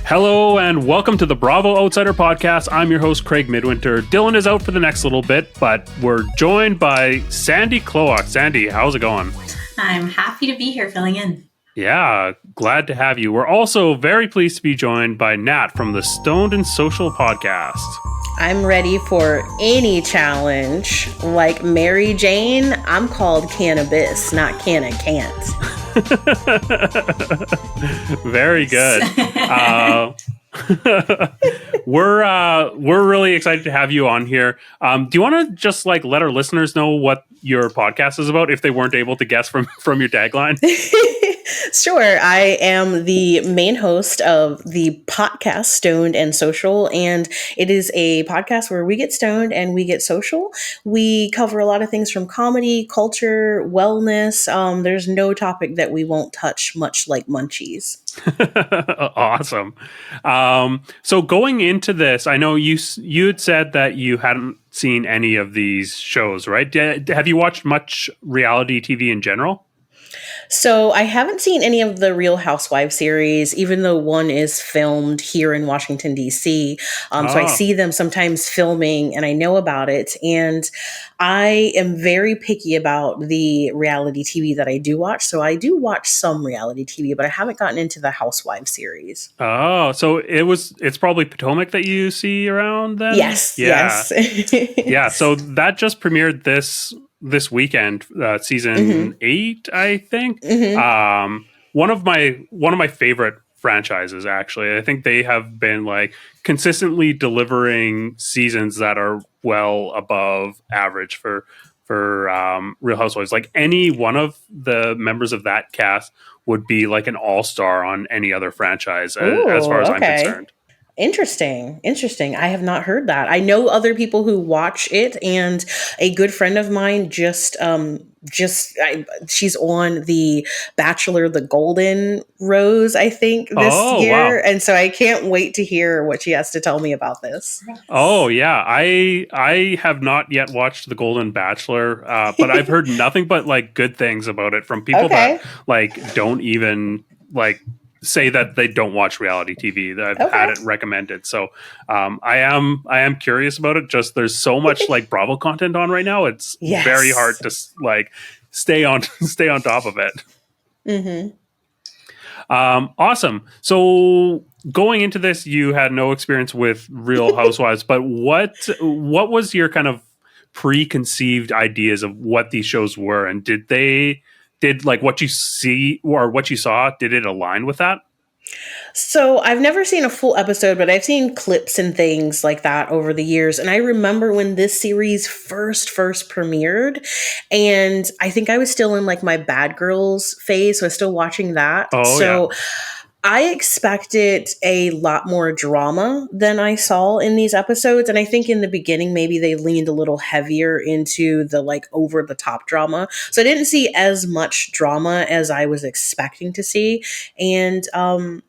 Hello and welcome to the Bravo Outsider Podcast. I'm your host, Craig Midwinter. Dylan is out for the next little bit, but we're joined by Sandy Klowak. Sandy, how's it going? I'm happy to be here filling in. Yeah, glad to have you. We're also very pleased to be joined by Nat from the Stoned N Social Potcast. I'm ready for any challenge. Like Mary Jane, I'm called Cannabis, not Canna Can't. Very good. We're really excited to have you on here. Do you want to just like let our listeners know what your podcast is about if they weren't able to guess from your tagline? Sure. I am the main host of the podcast Stoned N Social, and it is a podcast where we get stoned and we get social. We cover a lot of things from comedy, culture, wellness. There's no topic that we won't touch, much like munchies. Awesome. So going into this, I know you had said that you hadn't seen any of these shows, right? Have you watched much reality TV in general? So I haven't seen any of the Real Housewives series, even though one is filmed here in Washington, D.C. So I see them sometimes filming and I know about it. And I am very picky about the reality TV that I do watch. So I do watch some reality TV, but I haven't gotten into the Housewives series. Oh, so it's probably Potomac that you see around then? Yes. Yeah. Yes. Yeah. So that just premiered this weekend, season 8, I think. One of my favorite franchises, actually. I think they have been like consistently delivering seasons that are well above average for Real Housewives. Like any one of the members of that cast would be like an all-star on any other franchise. As far as I'm concerned. Interesting. I have not heard that. I know other people who watch it, and a good friend of mine she's on the Bachelor, the Golden Rose, I think, this year. Wow. And so I can't wait to hear what she has to tell me about this. Oh yeah. I have not yet watched the Golden Bachelor, but I've heard nothing but like good things about it from people that like don't even like say that they don't watch reality TV. That I've had it recommended. So I am curious about it. Just there's so much like Bravo content on right now. It's very hard to like stay on top of it. Awesome. So going into this, you had no experience with Real Housewives, but what was your kind of preconceived ideas of what these shows were, and did like what you see or what you saw, did it align with that? So I've never seen a full episode, but I've seen clips and things like that over the years. And I remember when this series first premiered, and I think I was still in like my Bad Girls phase. So I was still watching that. I expected a lot more drama than I saw in these episodes. And I think in the beginning, maybe they leaned a little heavier into the like over the top drama. So I didn't see as much drama as I was expecting to see. And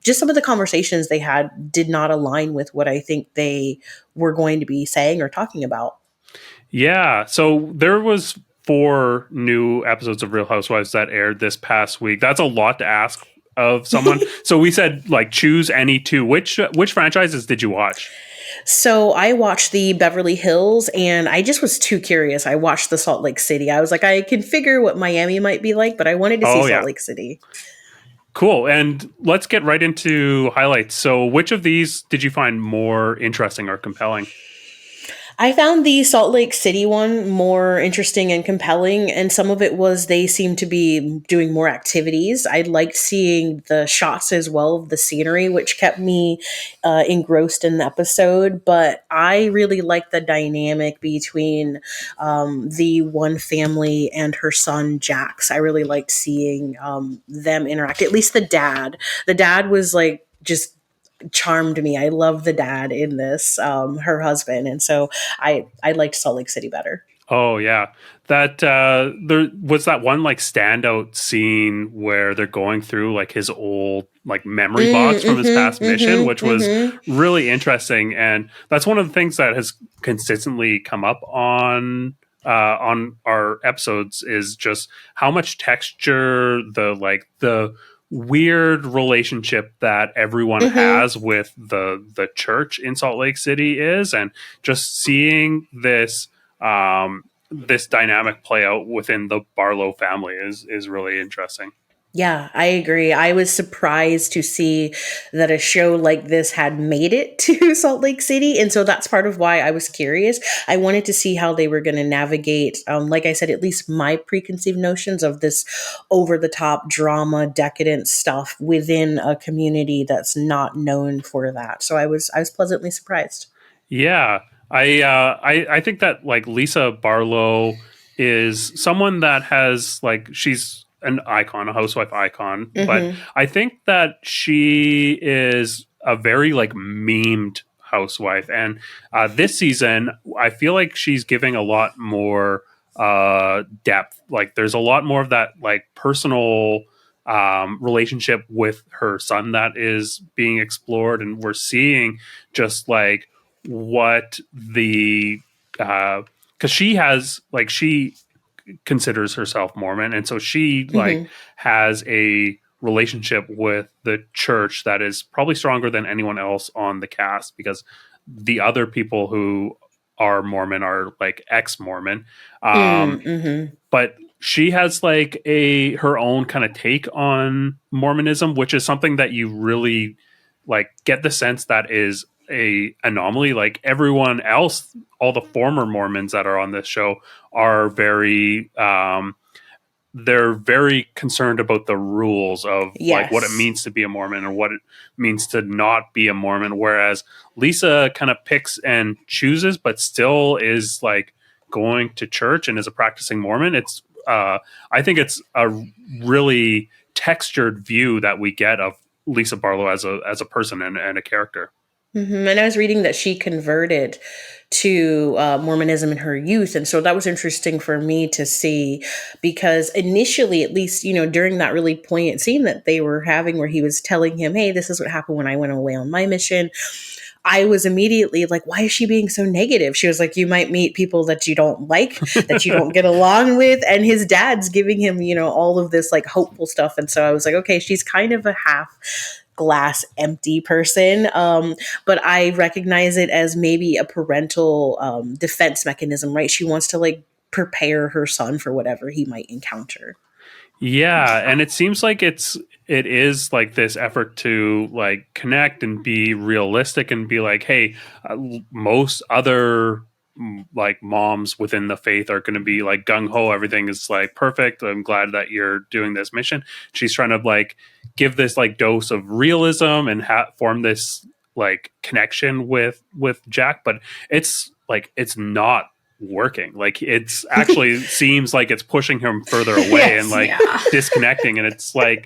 just some of the conversations they had did not align with what I think they were going to be saying or talking about. Yeah. So there was 4 new episodes of Real Housewives that aired this past week. That's a lot to ask of someone. So we said like choose any 2. Which franchises did you watch? So I watched the Beverly Hills, and I just was too curious. I watched the Salt Lake City. I was like, I can figure what Miami might be like, but I wanted to see Salt Lake City. Cool. And let's get right into highlights. So which of these did you find more interesting or compelling? I found the Salt Lake City one more interesting and compelling, and some of it was they seemed to be doing more activities. I liked seeing the shots as well of the scenery, which kept me engrossed in the episode, but I really liked the dynamic between the one family and her son, Jax. I really liked seeing them interact, at least the dad. The dad was like just charmed me. I love the dad in this, her husband. And so I liked Salt Lake City better. Oh yeah. That there was that one like standout scene where they're going through like his old like memory box from his past mission, which was really interesting. And that's one of the things that has consistently come up on our episodes is just how much texture, the weird relationship that everyone has with the church in Salt Lake City is, and just seeing this this dynamic play out within the Barlow family is really interesting. Yeah, I agree. I was surprised to see that a show like this had made it to Salt Lake City. And so that's part of why I was curious. I wanted to see how they were going to navigate, like I said, at least my preconceived notions of this over the top drama, decadent stuff within a community that's not known for that. So I was pleasantly surprised. Yeah, I think that like Lisa Barlow is someone that has like she's an icon, a housewife icon, but I think that she is a very like memed housewife, and this season I feel like she's giving a lot more depth. Like there's a lot more of that like personal relationship with her son that is being explored, and we're seeing just like what the because she considers herself Mormon, and so she like has a relationship with the church that is probably stronger than anyone else on the cast, because the other people who are Mormon are like ex-Mormon, but she has like her own kind of take on Mormonism, which is something that you really like get the sense that is a anomaly. Like everyone else, all the former Mormons that are on this show are very they're very concerned about the rules of like what it means to be a Mormon or what it means to not be a Mormon, whereas Lisa kind of picks and chooses but still is like going to church and is a practicing Mormon. It's I think it's a really textured view that we get of Lisa Barlow as a person and a character. And I was reading that she converted to Mormonism in her youth. And so that was interesting for me to see, because initially, at least, during that really poignant scene that they were having where he was telling him, hey, this is what happened when I went away on my mission, I was immediately like, why is she being so negative? She was like, you might meet people that you don't like, that you don't get along with. And his dad's giving him, all of this like hopeful stuff. And so I was like, okay, she's kind of a half glass empty person. But I recognize it as maybe a parental defense mechanism, right? She wants to like prepare her son for whatever he might encounter. Yeah, and it seems like it is like this effort to like connect and be realistic and be like, hey, most other like moms within the faith are going to be like gung ho. Everything is like perfect. I'm glad that you're doing this mission. She's trying to like give this like dose of realism and form this like connection with Jack, but it's like it's not working. Like it's actually seems like it's pushing him further away and like disconnecting, and it's like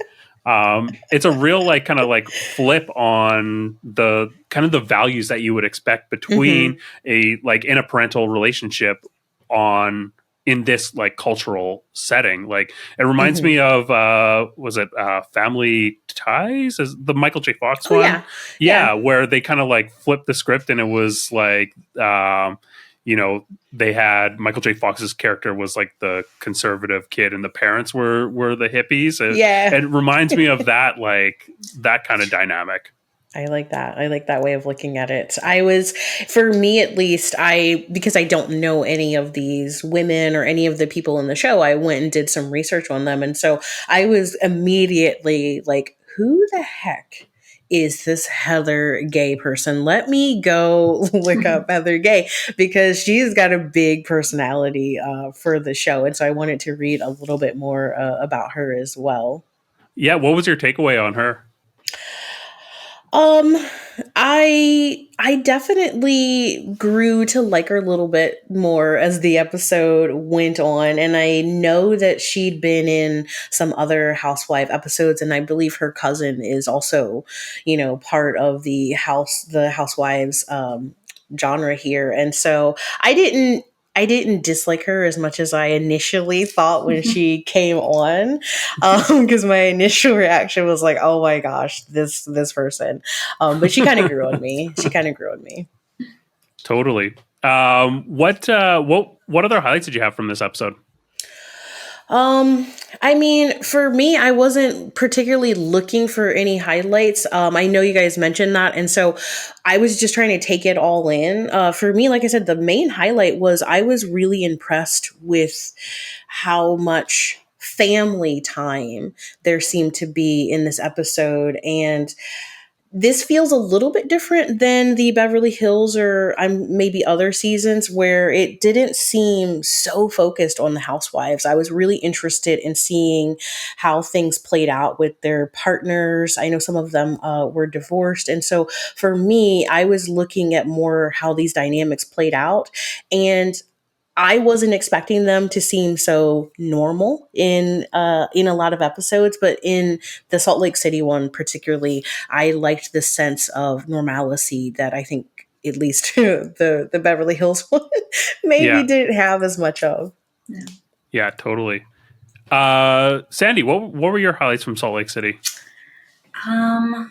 it's a real like kind of like flip on the kind of the values that you would expect between a like in a parental relationship in this like cultural setting. Like it reminds me of was it Family Ties, is the Michael J. Fox one? Yeah, where they kind of like flipped the script, and it was like they had Michael J. Fox's character was like the conservative kid and the parents were the hippies. It reminds me of that, like that kind of dynamic. I like that. I like that way of looking at it. For me at least, because I don't know any of these women or any of the people in the show, I went and did some research on them. And so I was immediately like, who the heck is this Heather Gay person? Let me go look up Heather Gay, because she's got a big personality for the show. And so I wanted to read a little bit more about her as well. Yeah. What was your takeaway on her? I definitely grew to like her a little bit more as the episode went on. And I know that she'd been in some other housewife episodes, and I believe her cousin is also, part of the housewives genre here. And so I didn't dislike her as much as I initially thought when she came on, because my initial reaction was like, "Oh my gosh, this person." But she kind of grew on me. Totally. What other highlights did you have from this episode? I mean, for me, I wasn't particularly looking for any highlights. I know you guys mentioned that, and so I was just trying to take it all in. For me, like I said, the main highlight was I was really impressed with how much family time there seemed to be in this episode, and this feels a little bit different than the Beverly Hills or maybe other seasons where it didn't seem so focused on the housewives. I was really interested in seeing how things played out with their partners. I know some of them were divorced. And so for me, I was looking at more how these dynamics played out. And I wasn't expecting them to seem so normal in a lot of episodes, but in the Salt Lake City one particularly, I liked the sense of normalcy that I think at least the Beverly Hills one maybe didn't have as much of. Yeah, totally. Sandy, what were your highlights from Salt Lake City? Well,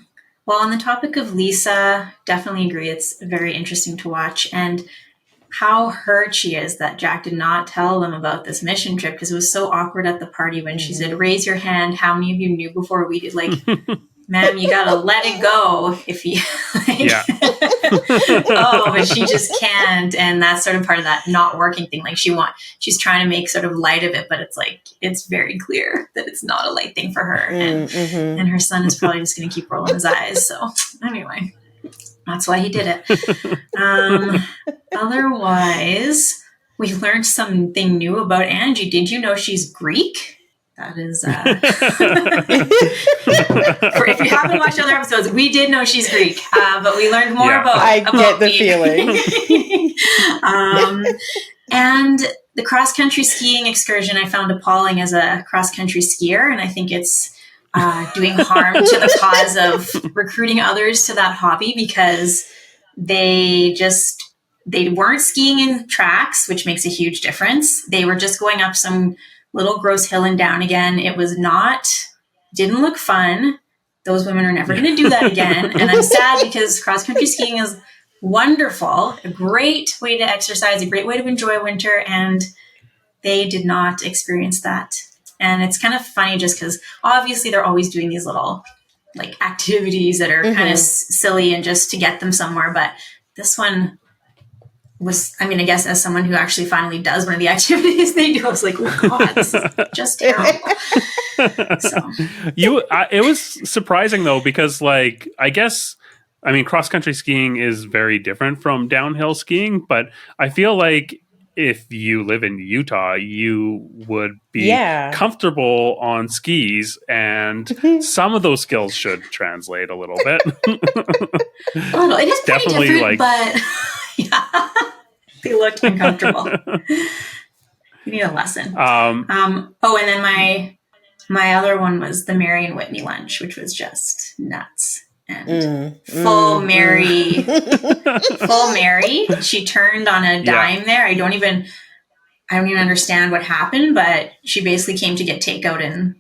on the topic of Lisa, definitely agree. It's very interesting to watch, and how hurt she is that Jack did not tell them about this mission trip, because it was so awkward at the party when she said, raise your hand, how many of you knew before we did? Like, ma'am, you gotta let it go if you but she just can't. And that's sort of part of that not working thing. Like she's trying to make sort of light of it, but it's like, it's very clear that it's not a light thing for her. And her son is probably just going to keep rolling his eyes. So anyway, that's why he did it. Otherwise, we learned something new about Angie. Did you know she's Greek? That is, if you haven't watched other episodes, we did know she's Greek, but we learned more about. I get the feeling. And the cross-country skiing excursion I found appalling as a cross-country skier, and I think it's doing harm to the cause of recruiting others to that hobby, because they weren't skiing in tracks, which makes a huge difference. They were just going up some little gross hill and down again. It was didn't look fun. Those women are never going to do that again. And I'm sad, because cross-country skiing is wonderful, a great way to exercise, a great way to enjoy winter, and they did not experience that. And it's kind of funny just because obviously they're always doing these little like activities that are kind of silly and just to get them somewhere. But this one was, I mean, I guess as someone who actually finally does one of the activities they do, I was like, oh God, this is just terrible. It was surprising though, because like, I mean, cross-country skiing is very different from downhill skiing, but I feel like if you live in Utah, you would be comfortable on skis, and some of those skills should translate a little bit. It is definitely different, but yeah, they looked uncomfortable. You need a lesson. And then my other one was the Mary and Whitney lunch, which was just nuts. And full Mary. She turned on a dime there. I don't even understand what happened, but she basically came to get takeout and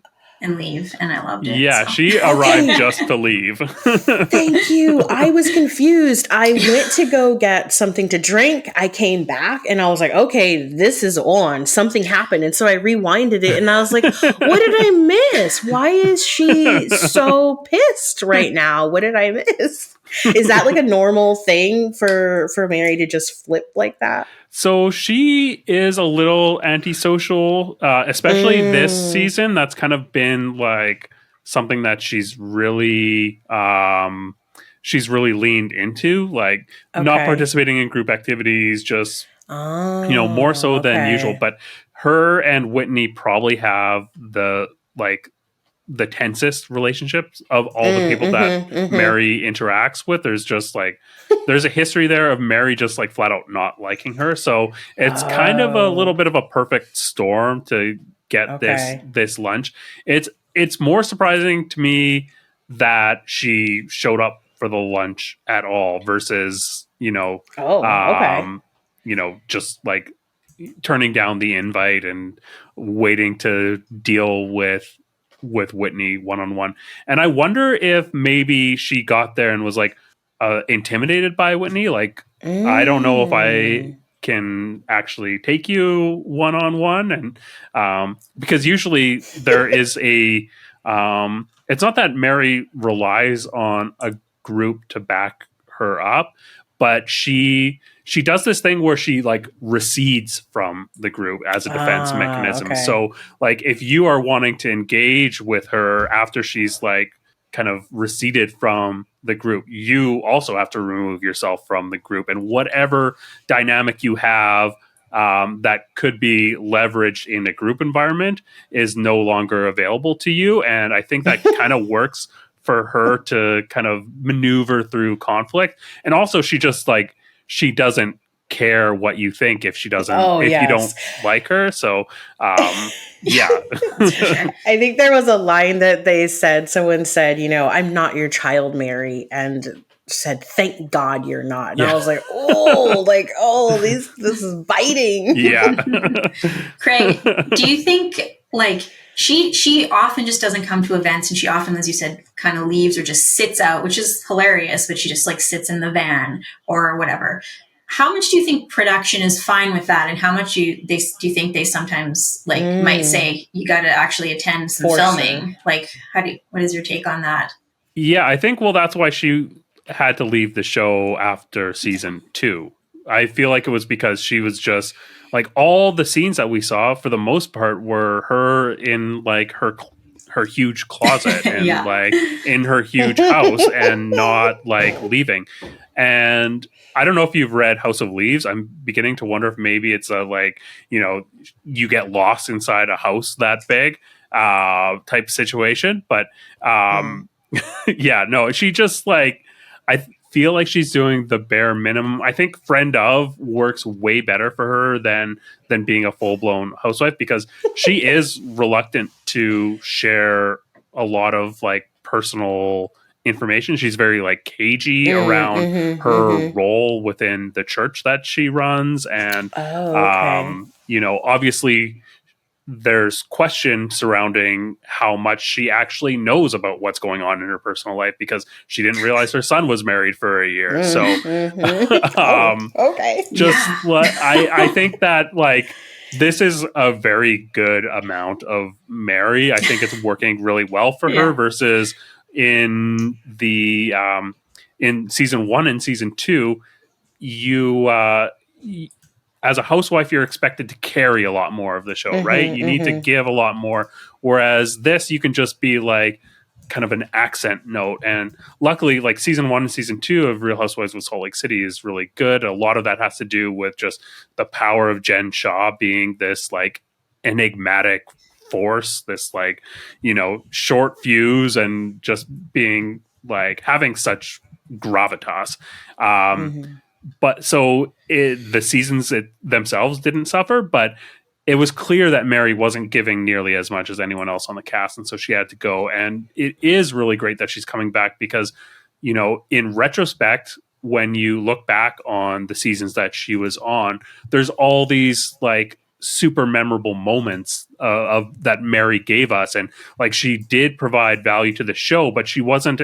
leave, and I loved it. Yeah, so. She arrived just to leave. Thank you. I was confused. I went to go get something to drink. I came back and I was like, okay, this is on. Something happened. And so I rewinded it and I was like, what did I miss? Why is she so pissed right now? What did I miss? Is that like a normal thing for Mary to just flip like that? So she is a little antisocial, especially this season. That's kind of been like something that she's really leaned into, like not participating in group activities, just more so than usual. But her and Whitney probably have the tensest relationships of all the people that Mary interacts with. There's a history there of Mary just like flat out not liking her. So it's kind of a little bit of a perfect storm to get this lunch. It's more surprising to me that she showed up for the lunch at all versus, just like turning down the invite and waiting to deal with Whitney one-on-one. And I wonder if maybe she got there and was like intimidated by Whitney. Like, I don't know if can actually take you one-on-one. And because usually there is a it's not that Mary relies on a group to back her up, but she does this thing where she like recedes from the group as a defense mechanism. Okay. So like if you are wanting to engage with her after she's like kind of receded from the group, you also have to remove yourself from the group, and whatever dynamic you have that could be leveraged in a group environment is no longer available to you. And I think that kind of works for her to kind of maneuver through conflict. And also she just like, she doesn't care what you think if she doesn't, you don't like her. So, yeah. I think there was a line that they said, someone said, you know, I'm not your child, Mary. And said, thank God you're not. And I was like, this is biting. Yeah. Craig, do you think like she often just doesn't come to events, and she often, as you said, kind of leaves or just sits out, which is hilarious, but she just like sits in the van or whatever. How much do you think production is fine with that, and how much do you think they sometimes like might say you got to actually attend some filming? Like, what is your take on that? Yeah, I think that's why she had to leave the show after season 2. I feel like it was because she was just like, all the scenes that we saw for the most part were her in like her huge closet and like in her huge house and not like leaving. And I don't know if you've read House of Leaves. I'm beginning to wonder if maybe it's a like, you know, you get lost inside a house that big type situation. But yeah, no, she just like, I feel like she's doing the bare minimum. I think friend of works way better for her than being a full-blown housewife, because she is reluctant to share a lot of like personal information. She's very like cagey around her role within the church that she runs. And you know, obviously there's question surrounding how much she actually knows about what's going on in her personal life, because she didn't realize her son was married for a year. So, I think that like, this is a very good amount of Mary. I think it's working really well for her versus in the, in season 1 and season 2, you, as a housewife, you're expected to carry a lot more of the show, right? You need to give a lot more. Whereas this, you can just be like kind of an accent note. And luckily, like season 1 and season 2 of Real Housewives of Salt Lake City is really good. A lot of that has to do with just the power of Jen Shaw being this like enigmatic force, this like, you know, short fuse, and just being like having such gravitas. But so the seasons themselves didn't suffer, but it was clear that Mary wasn't giving nearly as much as anyone else on the cast. And so she had to go. And it is really great that she's coming back, because, you know, in retrospect, when you look back on the seasons that she was on, there's all these like super memorable moments of that Mary gave us. And like, she did provide value to the show, but it wasn't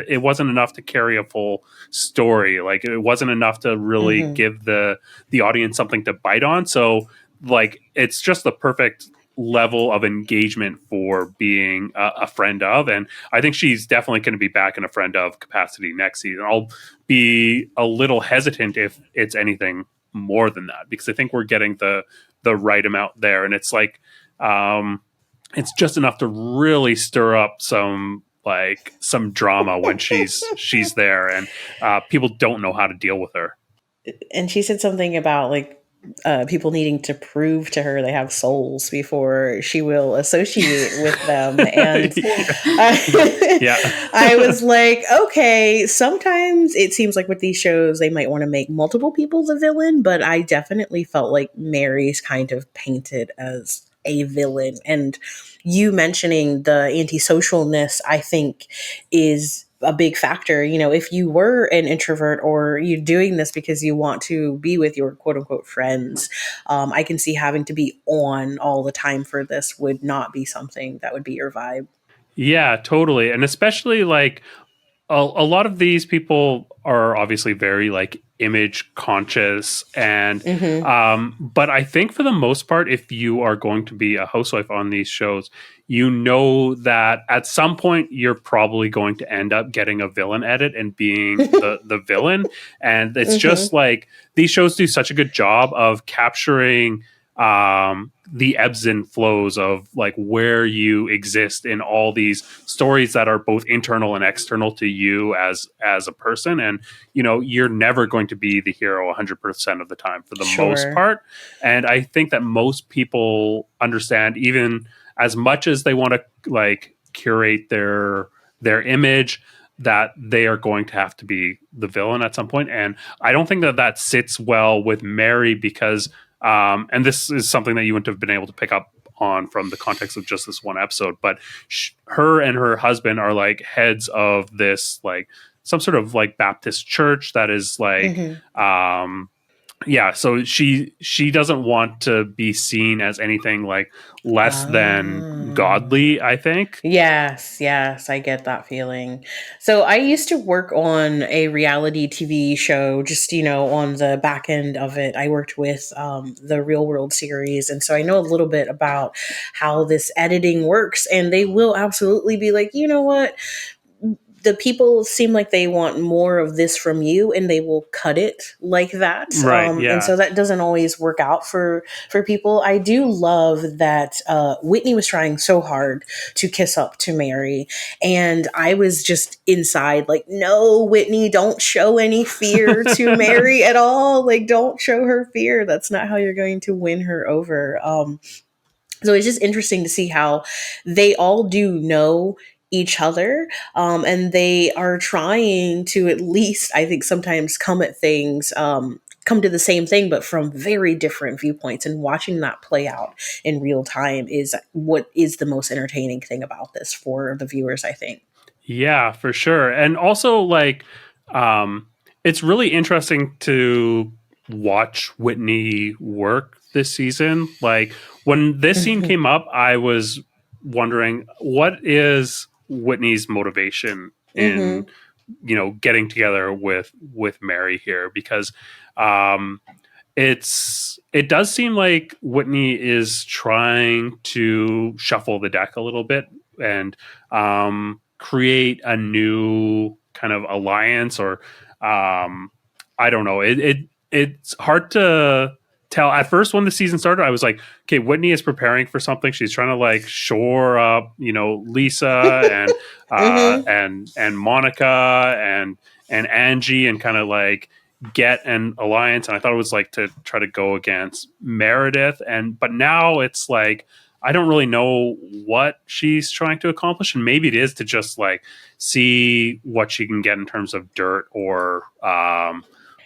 enough to carry a full story. Like, it wasn't enough to really give the audience something to bite on. So like, it's just the perfect level of engagement for being a friend of. And I think she's definitely going to be back in a friend of capacity next season. I'll be a little hesitant if it's anything more than that, because I think we're getting the right amount there. And it's like, it's just enough to really stir up some drama when she's there, and people don't know how to deal with her. And she said something about like, people needing to prove to her they have souls before she will associate with them. And I was like, okay, sometimes it seems like with these shows, they might want to make multiple people the villain, but I definitely felt like Mary's kind of painted as a villain. And you mentioning the antisocialness, I think, is a big factor. You know, if you were an introvert or you're doing this because you want to be with your quote unquote friends, I can see having to be on all the time for this would not be something that would be your vibe. Yeah, totally. And especially like a lot of these people are obviously very like image conscious, and but I think for the most part, if you are going to be a housewife on these shows, you know that at some point you're probably going to end up getting a villain edit and being the villain. And it's just like these shows do such a good job of capturing the ebbs and flows of like where you exist in all these stories that are both internal and external to you as a person. And you know, you're never going to be the hero 100% of the time for the most part. And I think that most people understand, even as much as they want to like curate their image, that they are going to have to be the villain at some point. And I don't think that sits well with Mary, because and this is something that you wouldn't have been able to pick up on from the context of just this one episode, but her and her husband are like heads of this, like some sort of like Baptist church that is like, so she doesn't want to be seen as anything like less than godly, I think. Yes, I get that feeling. So I used to work on a reality TV show, just, you know, on the back end of it. I worked with the Real World series. And so I know a little bit about how this editing works. And they will absolutely be like, you know what? The people seem like they want more of this from you, and they will cut it like that. Right, And so that doesn't always work out for people. I do love that Whitney was trying so hard to kiss up to Mary. And I was just inside like, no, Whitney, don't show any fear to Mary at all. Like, don't show her fear. That's not how you're going to win her over. So it's just interesting to see how they all do know each other, and they are trying to at least, I think, sometimes come at things, come to the same thing, but from very different viewpoints. And watching that play out in real time is what is the most entertaining thing about this for the viewers, I think. Yeah, for sure. And also, like, it's really interesting to watch Whitney work this season. Like, when this scene came up, I was wondering, what is Whitney's motivation in you know, getting together with Mary here? Because it does seem like Whitney is trying to shuffle the deck a little bit and create a new kind of alliance, or I don't know. It's hard to tell. At first, when the season started, I was like, okay, Whitney is preparing for something. She's trying to like shore up, you know, Lisa and and Monica and Angie, and kind of like get an alliance. And I thought it was like to try to go against Meredith. But now it's like, I don't really know what she's trying to accomplish. And maybe it is to just like see what she can get in terms of dirt, or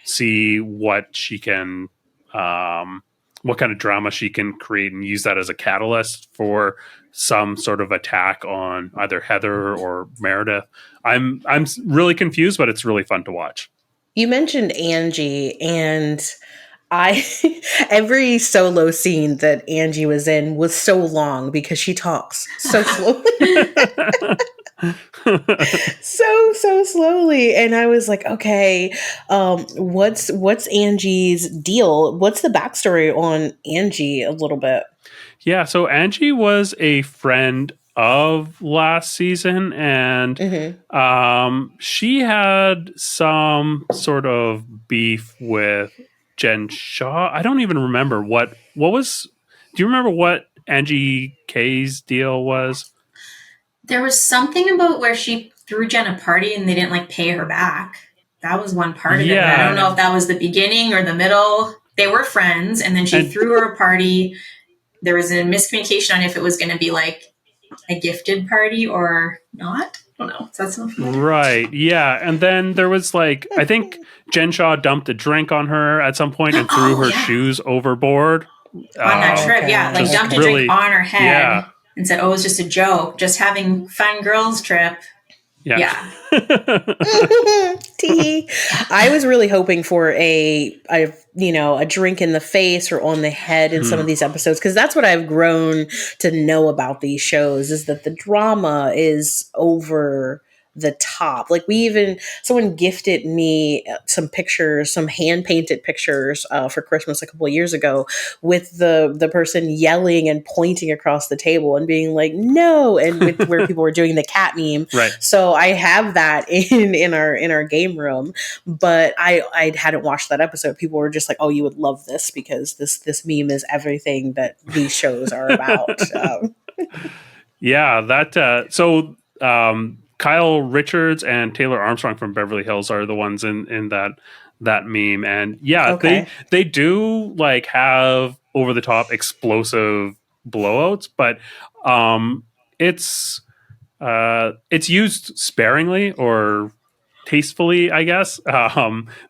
see what she can, what kind of drama she can create, and use that as a catalyst for some sort of attack on either Heather or Meredith. I'm really confused, but it's really fun to watch. You mentioned Angie, and I every solo scene that Angie was in was so long because she talks so slowly. so slowly. And I was like, okay, what's Angie's deal? What's the backstory on Angie a little bit? Yeah, so Angie was a friend of last season, and she had some sort of beef with Jen Shaw. I don't even remember what was. Do you remember what Angie K's deal was? There was something about where she threw Jen a party and they didn't like pay her back. That was one part of it. I don't know if that was the beginning or the middle. They were friends, and then she threw her a party. There was a miscommunication on if it was going to be like a gifted party or not. I don't know. Does that sound familiar? Right. Yeah. And then there was like, I think Jen Shaw dumped a drink on her at some point and threw her shoes overboard. On that trip. Okay. Yeah. Like just dumped a drink on her head and said, oh, it's just a joke. Just having fun girls trip. Yeah. I was really hoping for a drink in the face or on the head in some of these episodes, because that's what I've grown to know about these shows, is that the drama is over the top. Like someone gifted me some pictures, some hand painted pictures for Christmas a couple of years ago with the person yelling and pointing across the table and being like, no, and with where people were doing the cat meme. Right. So I have that in our game room, but I hadn't watched that episode. People were just like, oh, you would love this because this meme is everything that these shows are about. Yeah, Kyle Richards and Taylor Armstrong from Beverly Hills are the ones in that meme. And yeah, Okay. they do like have over the top explosive blowouts, but it's used sparingly or tastefully, I guess.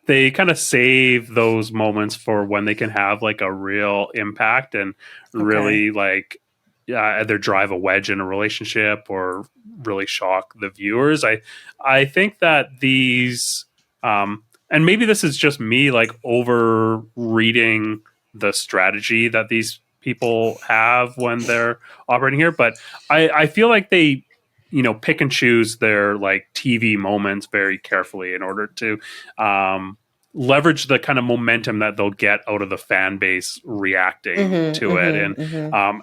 They kind of save those moments for when they can have like a real impact and really like either drive a wedge in a relationship or really shock the viewers. I think that these, and maybe this is just me like over reading the strategy that these people have when they're operating here, but I feel like they, pick and choose their like TV moments very carefully in order to leverage the kind of momentum that they'll get out of the fan base reacting to it,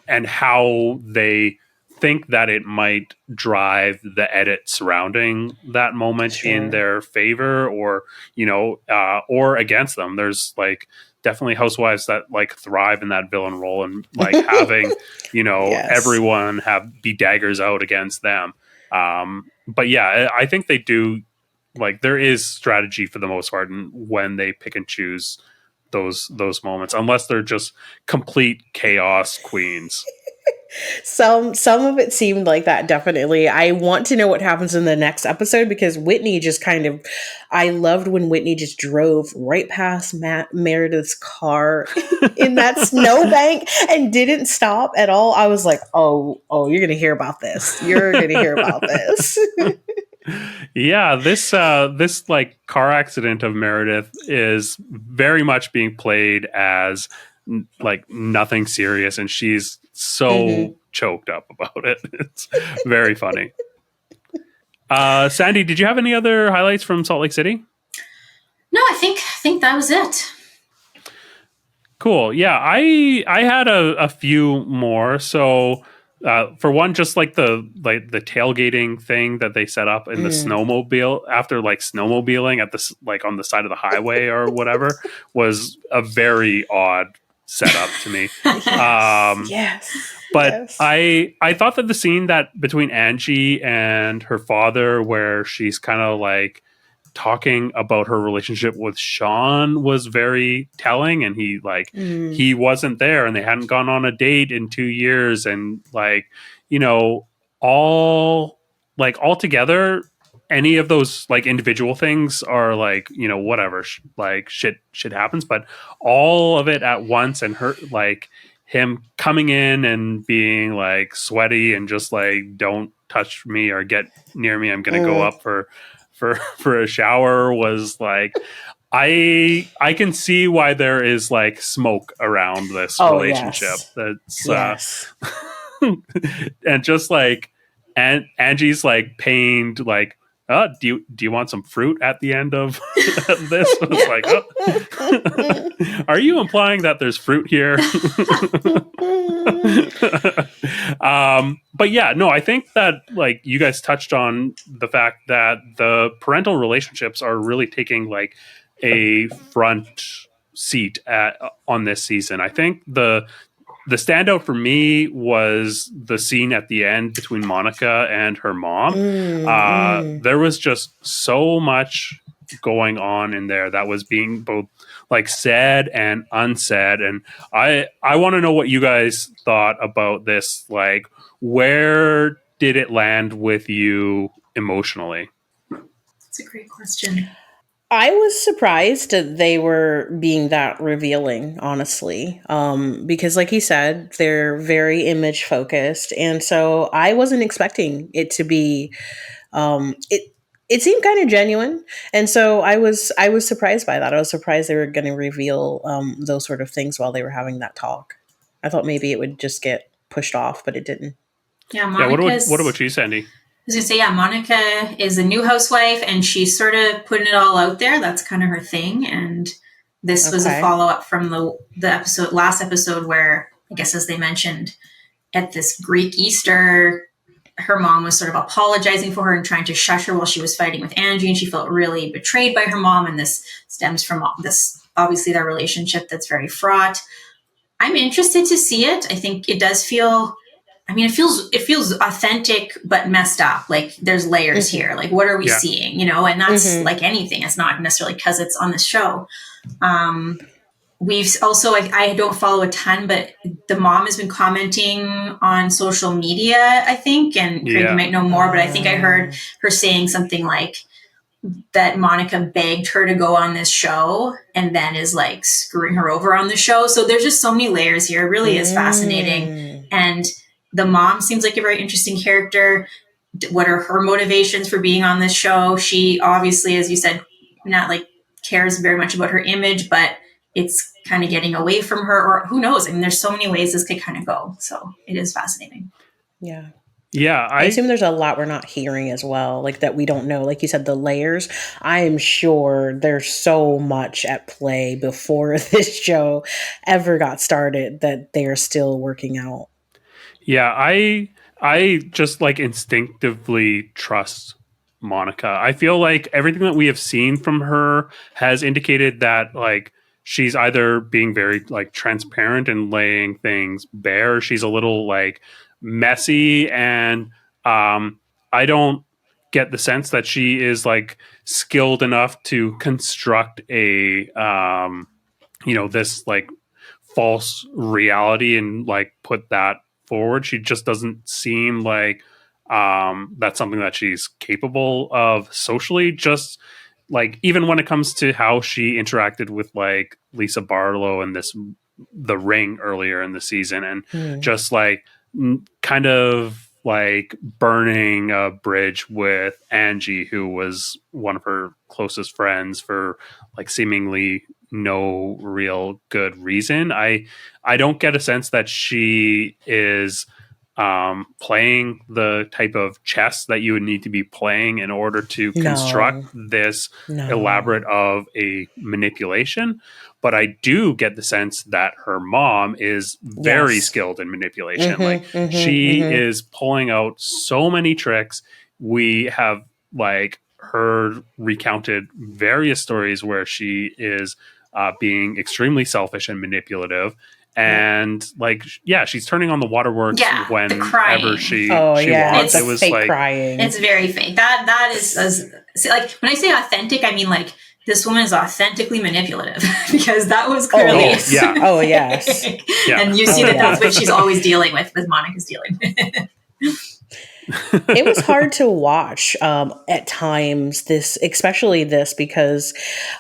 and how they think that it might drive the edit surrounding that moment in their favor, or or against them. There's like definitely housewives that like thrive in that villain role and like having everyone be daggers out against them. But yeah, I think they do. Like there is strategy for the most part when they pick and choose those moments, unless they're just complete chaos queens. Some of it seemed like that, definitely. I want to know what happens in the next episode because Whitney just I loved when Whitney just drove right past Meredith's car in that snowbank and didn't stop at all. I was like, oh, you're going to hear about this. You're going to hear about this. Yeah, this like car accident of Meredith is very much being played as like nothing serious, and she's so choked up about it. It's very funny. Sandy, did you have any other highlights from Salt Lake City? No, I think that was it. Cool. Yeah, I had a few more. So for one, just like the tailgating thing that they set up in the snowmobile after like snowmobiling at the like on the side of the highway or whatever was a very odd setup to me. Yes. But I thought that the scene that between Angie and her father, where she's kind of like talking about her relationship with Sean, was very telling. And he like he wasn't there, and they hadn't gone on a date in 2 years, and like all together, any of those like individual things are like whatever, like shit happens, but all of it at once, and her like him coming in and being like sweaty and just like don't touch me or get near me, I'm gonna go up for a shower, was like I can see why there is like smoke around this relationship. That's and just like Angie's like pained, like, do you want some fruit at the end of this? I was like, are you implying that there's fruit here? But yeah, no, I think that like you guys touched on the fact that the parental relationships are really taking like a front seat on this season. I think the standout for me was the scene at the end between Monica and her mom. There was just so much going on in there that was being both like said and unsaid. And I want to know what you guys thought about this. Like, where did it land with you emotionally? That's a great question. I was surprised that they were being that revealing, honestly, because like he said, they're very image focused. And so I wasn't expecting it to be, it seemed kind of genuine. And so I was surprised by that. I was surprised they were going to reveal those sort of things while they were having that talk. I thought maybe it would just get pushed off, but it didn't. Yeah, what about you, Sandy? was going to say, yeah, Monica is a new housewife and she's sort of putting it all out there. That's kind of her thing. And this was a follow-up from the last episode where, I guess as they mentioned, at this Greek Easter, her mom was sort of apologizing for her and trying to shush her while she was fighting with Angie. And she felt really betrayed by her mom. And this stems from this, obviously, their relationship that's very fraught. I'm interested to see it. I think it does feel... I mean, it feels authentic, but messed up. Like there's layers here. Like, what are we seeing? And that's like anything. It's not necessarily because it's on the show. We've also, I don't follow a ton, but the mom has been commenting on social media, I think. And Craig, you might know more, but I think I heard her saying something like that Monica begged her to go on this show and then is like screwing her over on the show. So there's just so many layers here. It really is fascinating. And the mom seems like a very interesting character. What are her motivations for being on this show? She obviously, as you said, not like cares very much about her image, but it's kind of getting away from her, or who knows? I mean, there's so many ways this could kind of go. So it is fascinating. Yeah. Yeah. I assume there's a lot we're not hearing as well, like that we don't know. Like you said, the layers. I am sure there's so much at play before this show ever got started that they're still working out. Yeah, I just like instinctively trust Monica. I feel like everything that we have seen from her has indicated that like she's either being very like transparent and laying things bare. She's a little like messy, and I don't get the sense that she is like skilled enough to construct a this like false reality and like put that forward. She just doesn't seem like that's something that she's capable of socially. Just like even when it comes to how she interacted with like Lisa Barlow and the Ring earlier in the season, and just like kind of like burning a bridge with Angie, who was one of her closest friends for like seemingly no real good reason. I don't get a sense that she is playing the type of chess that you would need to be playing in order to construct this elaborate of a manipulation. But I do get the sense that her mom is very skilled in manipulation. She is pulling out so many tricks. We have like heard recounted various stories where she is being extremely selfish and manipulative. And like, she's turning on the waterworks whenever she wants. It was fake like crying. It's very fake. That is like when I say authentic, I mean like this woman is authentically manipulative because that was clearly and you see that's what she's always dealing with Monica's dealing with. It was hard to watch at times, especially this, because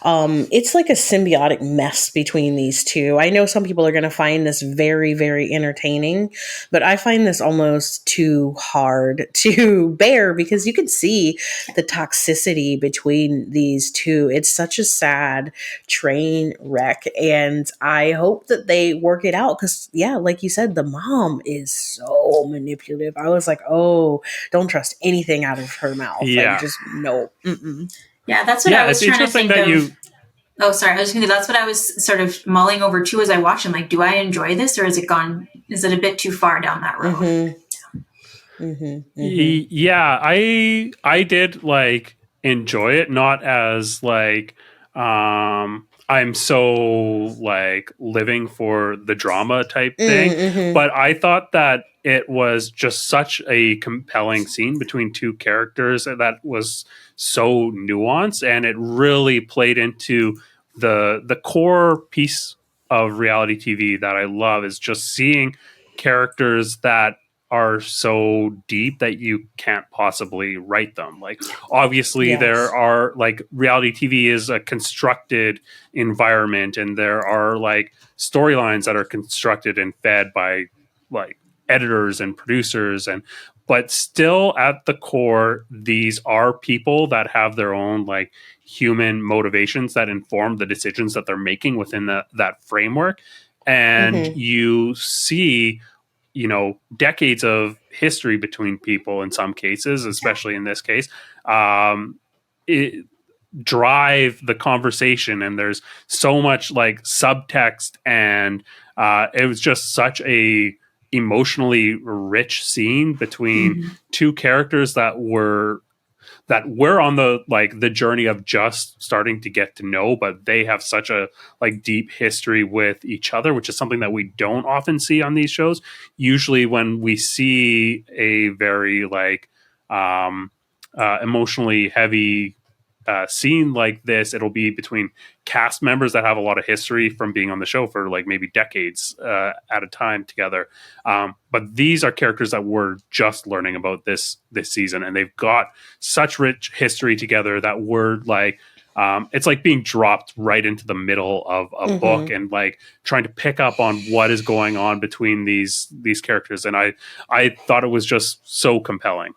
it's like a symbiotic mess between these two. I know some people are going to find this very, very entertaining, but I find this almost too hard to bear because you can see the toxicity between these two. It's such a sad train wreck, and I hope that they work it out because, like you said, the mom is so manipulative. I was like, oh, don't trust anything out of her mouth. Yeah. Like, just no. Mm-mm. Yeah, that's what I was trying to think of. Oh, sorry. I was just that's what I was sort of mulling over too as I watched. I'm like, do I enjoy this or is it a bit too far down that road? Yeah, I did like enjoy it, not as like I'm so like living for the drama type thing, but I thought that it was just such a compelling scene between two characters that was so nuanced, and it really played into the core piece of reality TV that I love is just seeing characters that are so deep that you can't possibly write them. Like obviously there are like reality TV is a constructed environment, and there are like storylines that are constructed and fed by like editors and producers, but still at the core, these are people that have their own like human motivations that inform the decisions that they're making within that framework. And you see decades of history between people in some cases, especially in this case, it drive the conversation, and there's so much like subtext, and it was just such a emotionally rich scene between two characters that were on the journey of just starting to get to know, but they have such a like deep history with each other, which is something that we don't often see on these shows. Usually when we see a very like emotionally heavy scene like this, it'll be between cast members that have a lot of history from being on the show for like maybe decades at a time together. But these are characters that we're just learning about this season, and they've got such rich history together that we're like, it's like being dropped right into the middle of a book and like trying to pick up on what is going on between these characters. And I thought it was just so compelling.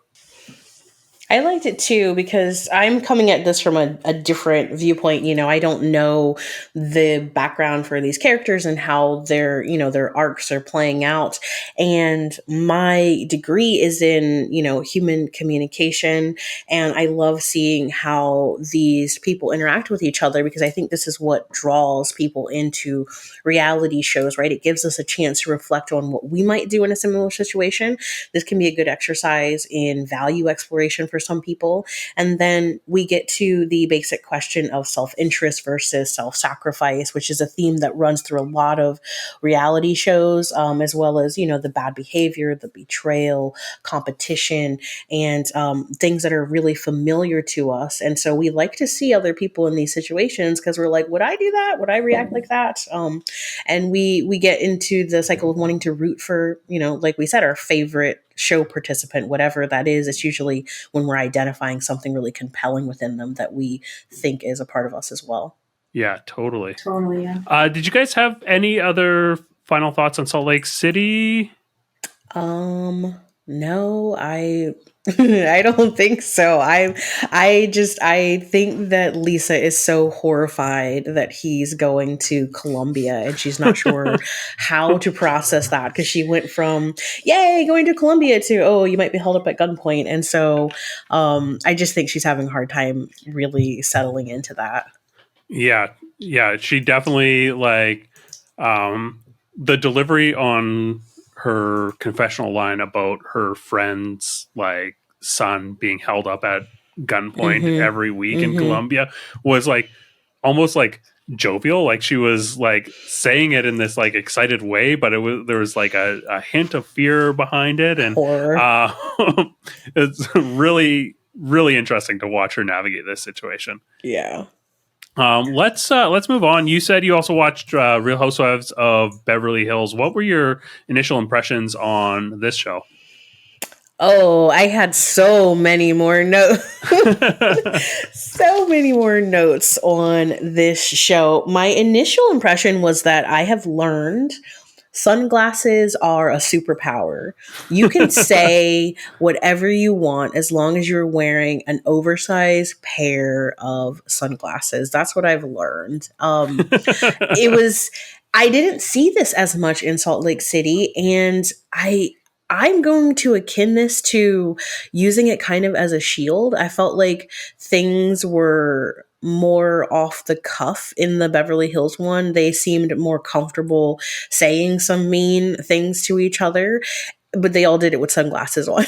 I liked it too, because I'm coming at this from a different viewpoint. I don't know the background for these characters and how their arcs are playing out. And my degree is in, human communication. And I love seeing how these people interact with each other, because I think this is what draws people into reality shows, right? It gives us a chance to reflect on what we might do in a similar situation. This can be a good exercise in value exploration for some people. And then we get to the basic question of self-interest versus self-sacrifice, which is a theme that runs through a lot of reality shows, as well as, the bad behavior, the betrayal, competition, and things that are really familiar to us. And so we like to see other people in these situations, because we're like, would I do that? Would I react like that? And we get into the cycle of wanting to root for, like we said, our favorite show participant, whatever that is. It's usually when we're identifying something really compelling within them that we think is a part of us as well. Yeah, totally. Yeah. Did you guys have any other final thoughts on Salt Lake City? No, I don't think so. I think that Lisa is so horrified that he's going to Colombia, and she's not sure how to process that, because she went from, yay, going to Colombia to, oh, you might be held up at gunpoint. And so I just think she's having a hard time really settling into that. Yeah, she definitely like the delivery on her confessional line about her friend's like son being held up at gunpoint every week in Colombia was like almost like jovial. Like she was like saying it in this like excited way, but there was like a hint of fear behind it, and it's really, really interesting to watch her navigate this situation. Yeah. Let's move on. You said you also watched Real Housewives of Beverly Hills. What were your initial impressions on this show? Oh, I had so many more notes. So many more notes on this show. My initial impression was that I have learned sunglasses are a superpower. You can say whatever you want as long as you're wearing an oversized pair of sunglasses. That's what I've learned. I didn't see this as much in Salt Lake City, and I'm going to akin this to using it kind of as a shield. I felt like things were more off the cuff in the Beverly Hills one. They seemed more comfortable saying some mean things to each other, but they all did it with sunglasses on.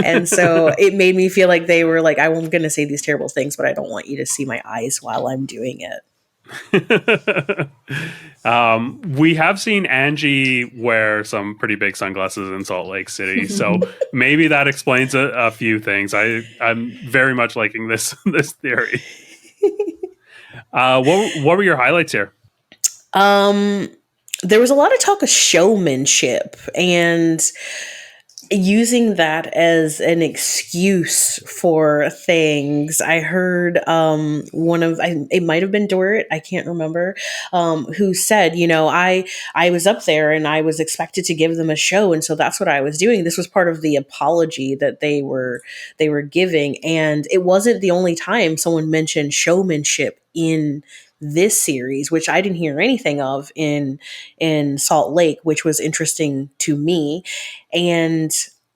And so it made me feel like they were like, I'm going to say these terrible things, but I don't want you to see my eyes while I'm doing it. We have seen Angie wear some pretty big sunglasses in Salt Lake City, so maybe that explains a few things. I'm very much liking this theory. What were your highlights here? There was a lot of talk of showmanship and using that as an excuse for things. I heard it might have been Dorit, I can't remember, who said, I was up there and I was expected to give them a show, and so that's what I was doing. This was part of the apology that they were giving, and it wasn't the only time someone mentioned showmanship in this series, which I didn't hear anything of in Salt Lake, which was interesting to me. And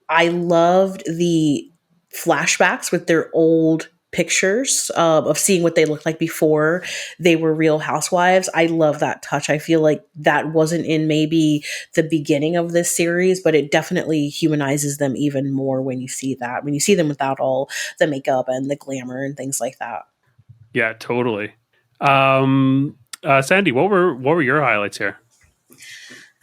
I loved the flashbacks with their old pictures of seeing what they looked like before they were Real Housewives. I love that touch. I feel like that wasn't in maybe the beginning of this series, but it definitely humanizes them even more when you see them without all the makeup and the glamour and things like that. Yeah, totally. Sandy, what were your highlights here?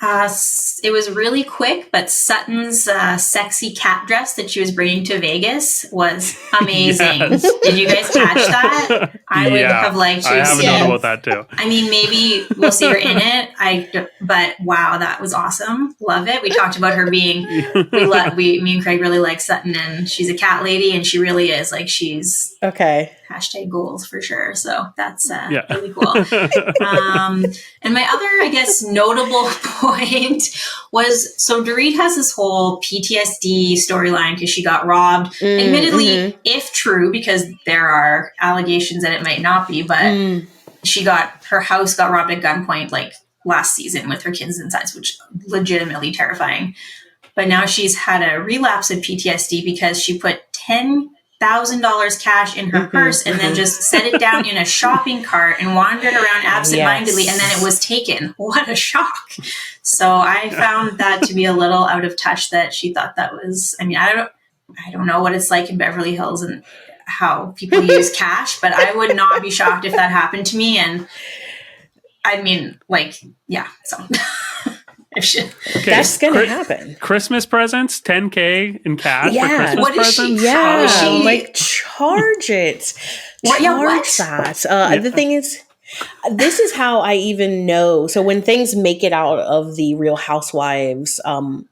It was really quick, but Sutton's sexy cat dress that she was bringing to Vegas was amazing. Yes. Did you guys catch that? I would have liked to. I have a note about that too. I mean, maybe we'll see her in it. But wow, that was awesome. Love it. We talked about her being. Me and Craig really like Sutton, and she's a cat lady, and she really is like she's okay. #goals for sure. So that's really cool. And my other, I guess, notable point was, so Dorit has this whole PTSD storyline because she got robbed. Admittedly, if true, because there are allegations that it might not be, but her house got robbed at gunpoint like last season with her kids inside, which legitimately terrifying. But now she's had a relapse of PTSD because she put $10,000 cash in her purse and then just set it down in a shopping cart and wandered around absentmindedly, and then it was taken. What a shock. So I found that to be a little out of touch, that she thought that was, I mean, I don't know what it's like in Beverly Hills and how people use cash, but I would not be shocked if that happened to me. And I mean, so that's gonna happen. Christmas presents, $10,000 in cash for Christmas presents. Like charge it. Charge that. The thing is, this is how I even know. So when things make it out of the Real Housewives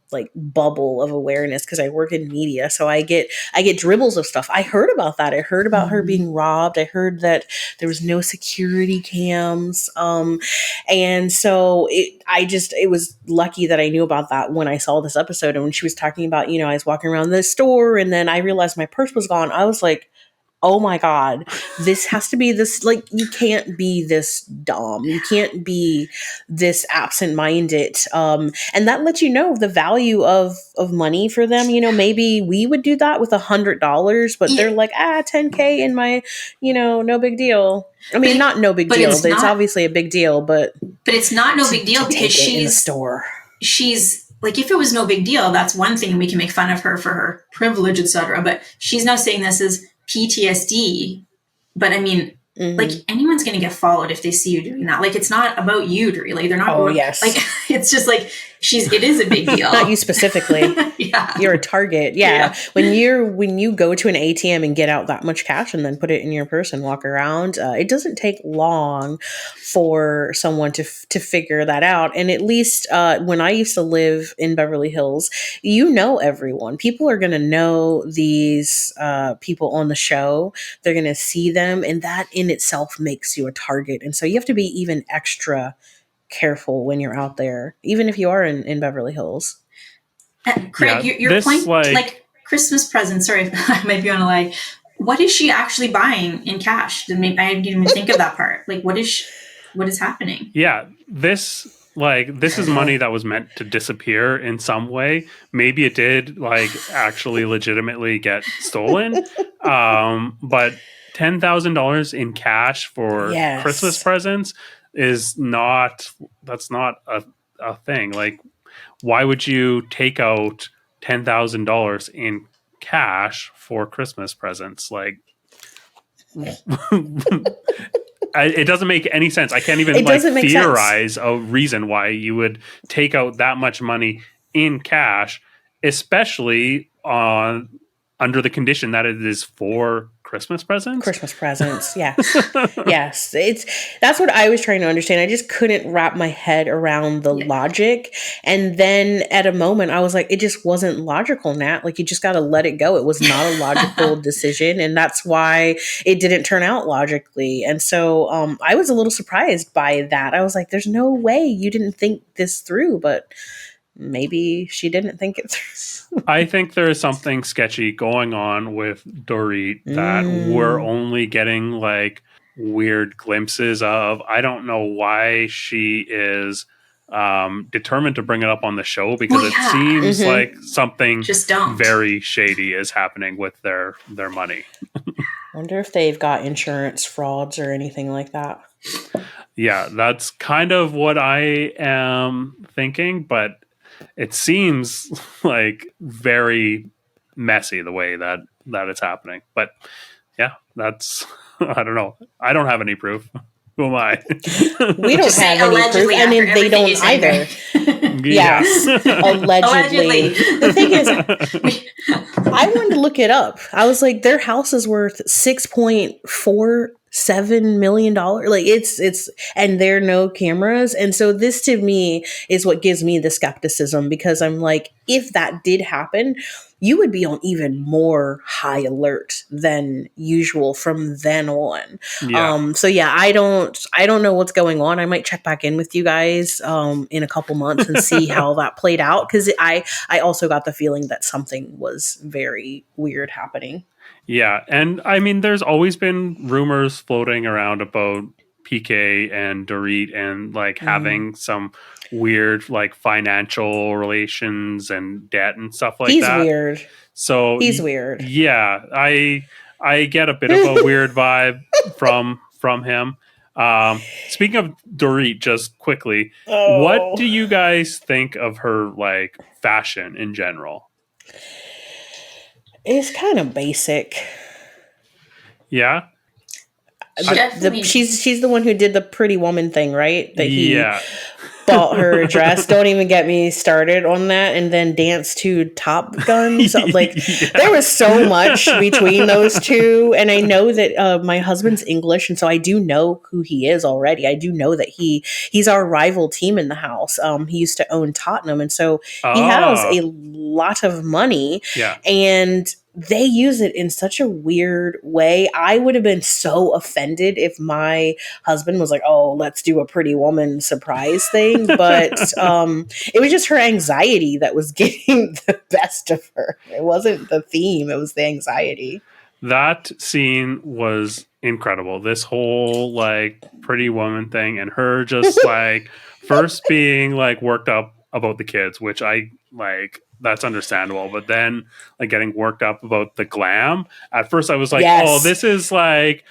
like bubble of awareness, because I work in media, so I get dribbles of stuff. I heard about that. I heard about her being robbed. I heard that there was no security cams. And so it was lucky that I knew about that when I saw this episode. And when she was talking about, I was walking around the store and then I realized my purse was gone. I was like, oh my God, this has to be this, like, you can't be this dumb. You can't be this absent-minded. And that lets you know the value of money for them. Maybe we would do that with $100, but they're like, $10,000 in my, no big deal. I mean, not no big deal. It's obviously a big deal, but it's not no big deal because she's in the store. She's like, if it was no big deal, that's one thing, and we can make fun of her for her privilege, etc. But she's now saying this is PTSD, but I mean, like, anyone's going to get followed if they see you doing that. Like, it's not about you, really. They're not. Yes. Like, it's just like it is a big deal. Not you specifically. Yeah. You're a target. Yeah. When you go to an ATM and get out that much cash and then put it in your purse and walk around, it doesn't take long for someone to figure that out. And at least when I used to live in Beverly Hills, everyone. People are going to know these people on the show. They're going to see them, and that in itself makes you a target. And so you have to be even extra careful when you're out there, even if you are in Beverly Hills. Craig, your point, like Christmas presents, sorry, I might be on a lie. What is she actually buying in cash? I didn't even think of that part. Like, what is happening? Yeah, this is money that was meant to disappear in some way. Maybe it did actually legitimately get stolen. But $10,000 in cash for Christmas presents that's not a thing. Like, why would you take out $10,000 in cash for Christmas presents? Like, it doesn't make any sense. I can't even theorize a reason why you would take out that much money in cash, especially under the condition that it is for Christmas presents? Christmas presents, yes. Yes. That's what I was trying to understand. I just couldn't wrap my head around the logic. And then at a moment I was like, it just wasn't logical, Nat. Like, you just got to let it go. It was not a logical decision. And that's why it didn't turn out logically. And so I was a little surprised by that. I was like, there's no way you didn't think this through, but maybe she didn't think it through. I think there is something sketchy going on with Dorit that we're only getting weird glimpses of. I don't know why she is determined to bring it up on the show, because it seems like something just don't. very shady is happening with their money. Wonder if they've got insurance frauds or anything like that. Yeah, that's kind of what I am thinking, but it seems like very messy the way that it's happening. But yeah, that's, I don't know. I don't have any proof. Who am I? We don't have any proof, and they don't either. Yes, allegedly. The thing is, I wanted to look it up. I was like, their house is worth $6.47 million. Like it's, and there are no cameras, and so this to me is what gives me the skepticism, because I'm like, if that did happen, you would be on even more high alert than usual from then on. Yeah. So yeah, I don't know what's going on. I might check back in with you guys in a couple months and see how that played out, because I also got the feeling that something was very weird happening. Yeah, and I mean, there's always been rumors floating around about PK and Dorit and like having some weird like financial relations and debt and stuff like that. He's weird. So he's weird. Yeah, I get a bit of a weird vibe from him. Speaking of Dorit, just quickly, what do you guys think of her like fashion in general? It's kind of basic. Yeah. She's the one who did the Pretty Woman thing, right? That he bought her a dress. Don't even get me started on that. And then danced to Top Gun. So, like, there was so much between those two. And I know that my husband's English, and so I do know who he is already. I do know that he's our rival team in the house. He used to own Tottenham, and so he has a lot of money. Yeah. And they use it in such a weird way. I would have been so offended if my husband was like, oh, let's do a Pretty Woman surprise thing. But it was just her anxiety that was getting the best of her. It wasn't the theme. It was the anxiety. That scene was incredible. This whole like Pretty Woman thing, and her just like first being like worked up about the kids, which I like. That's understandable. But then like getting worked up about the glam. At first I was like, oh, this is like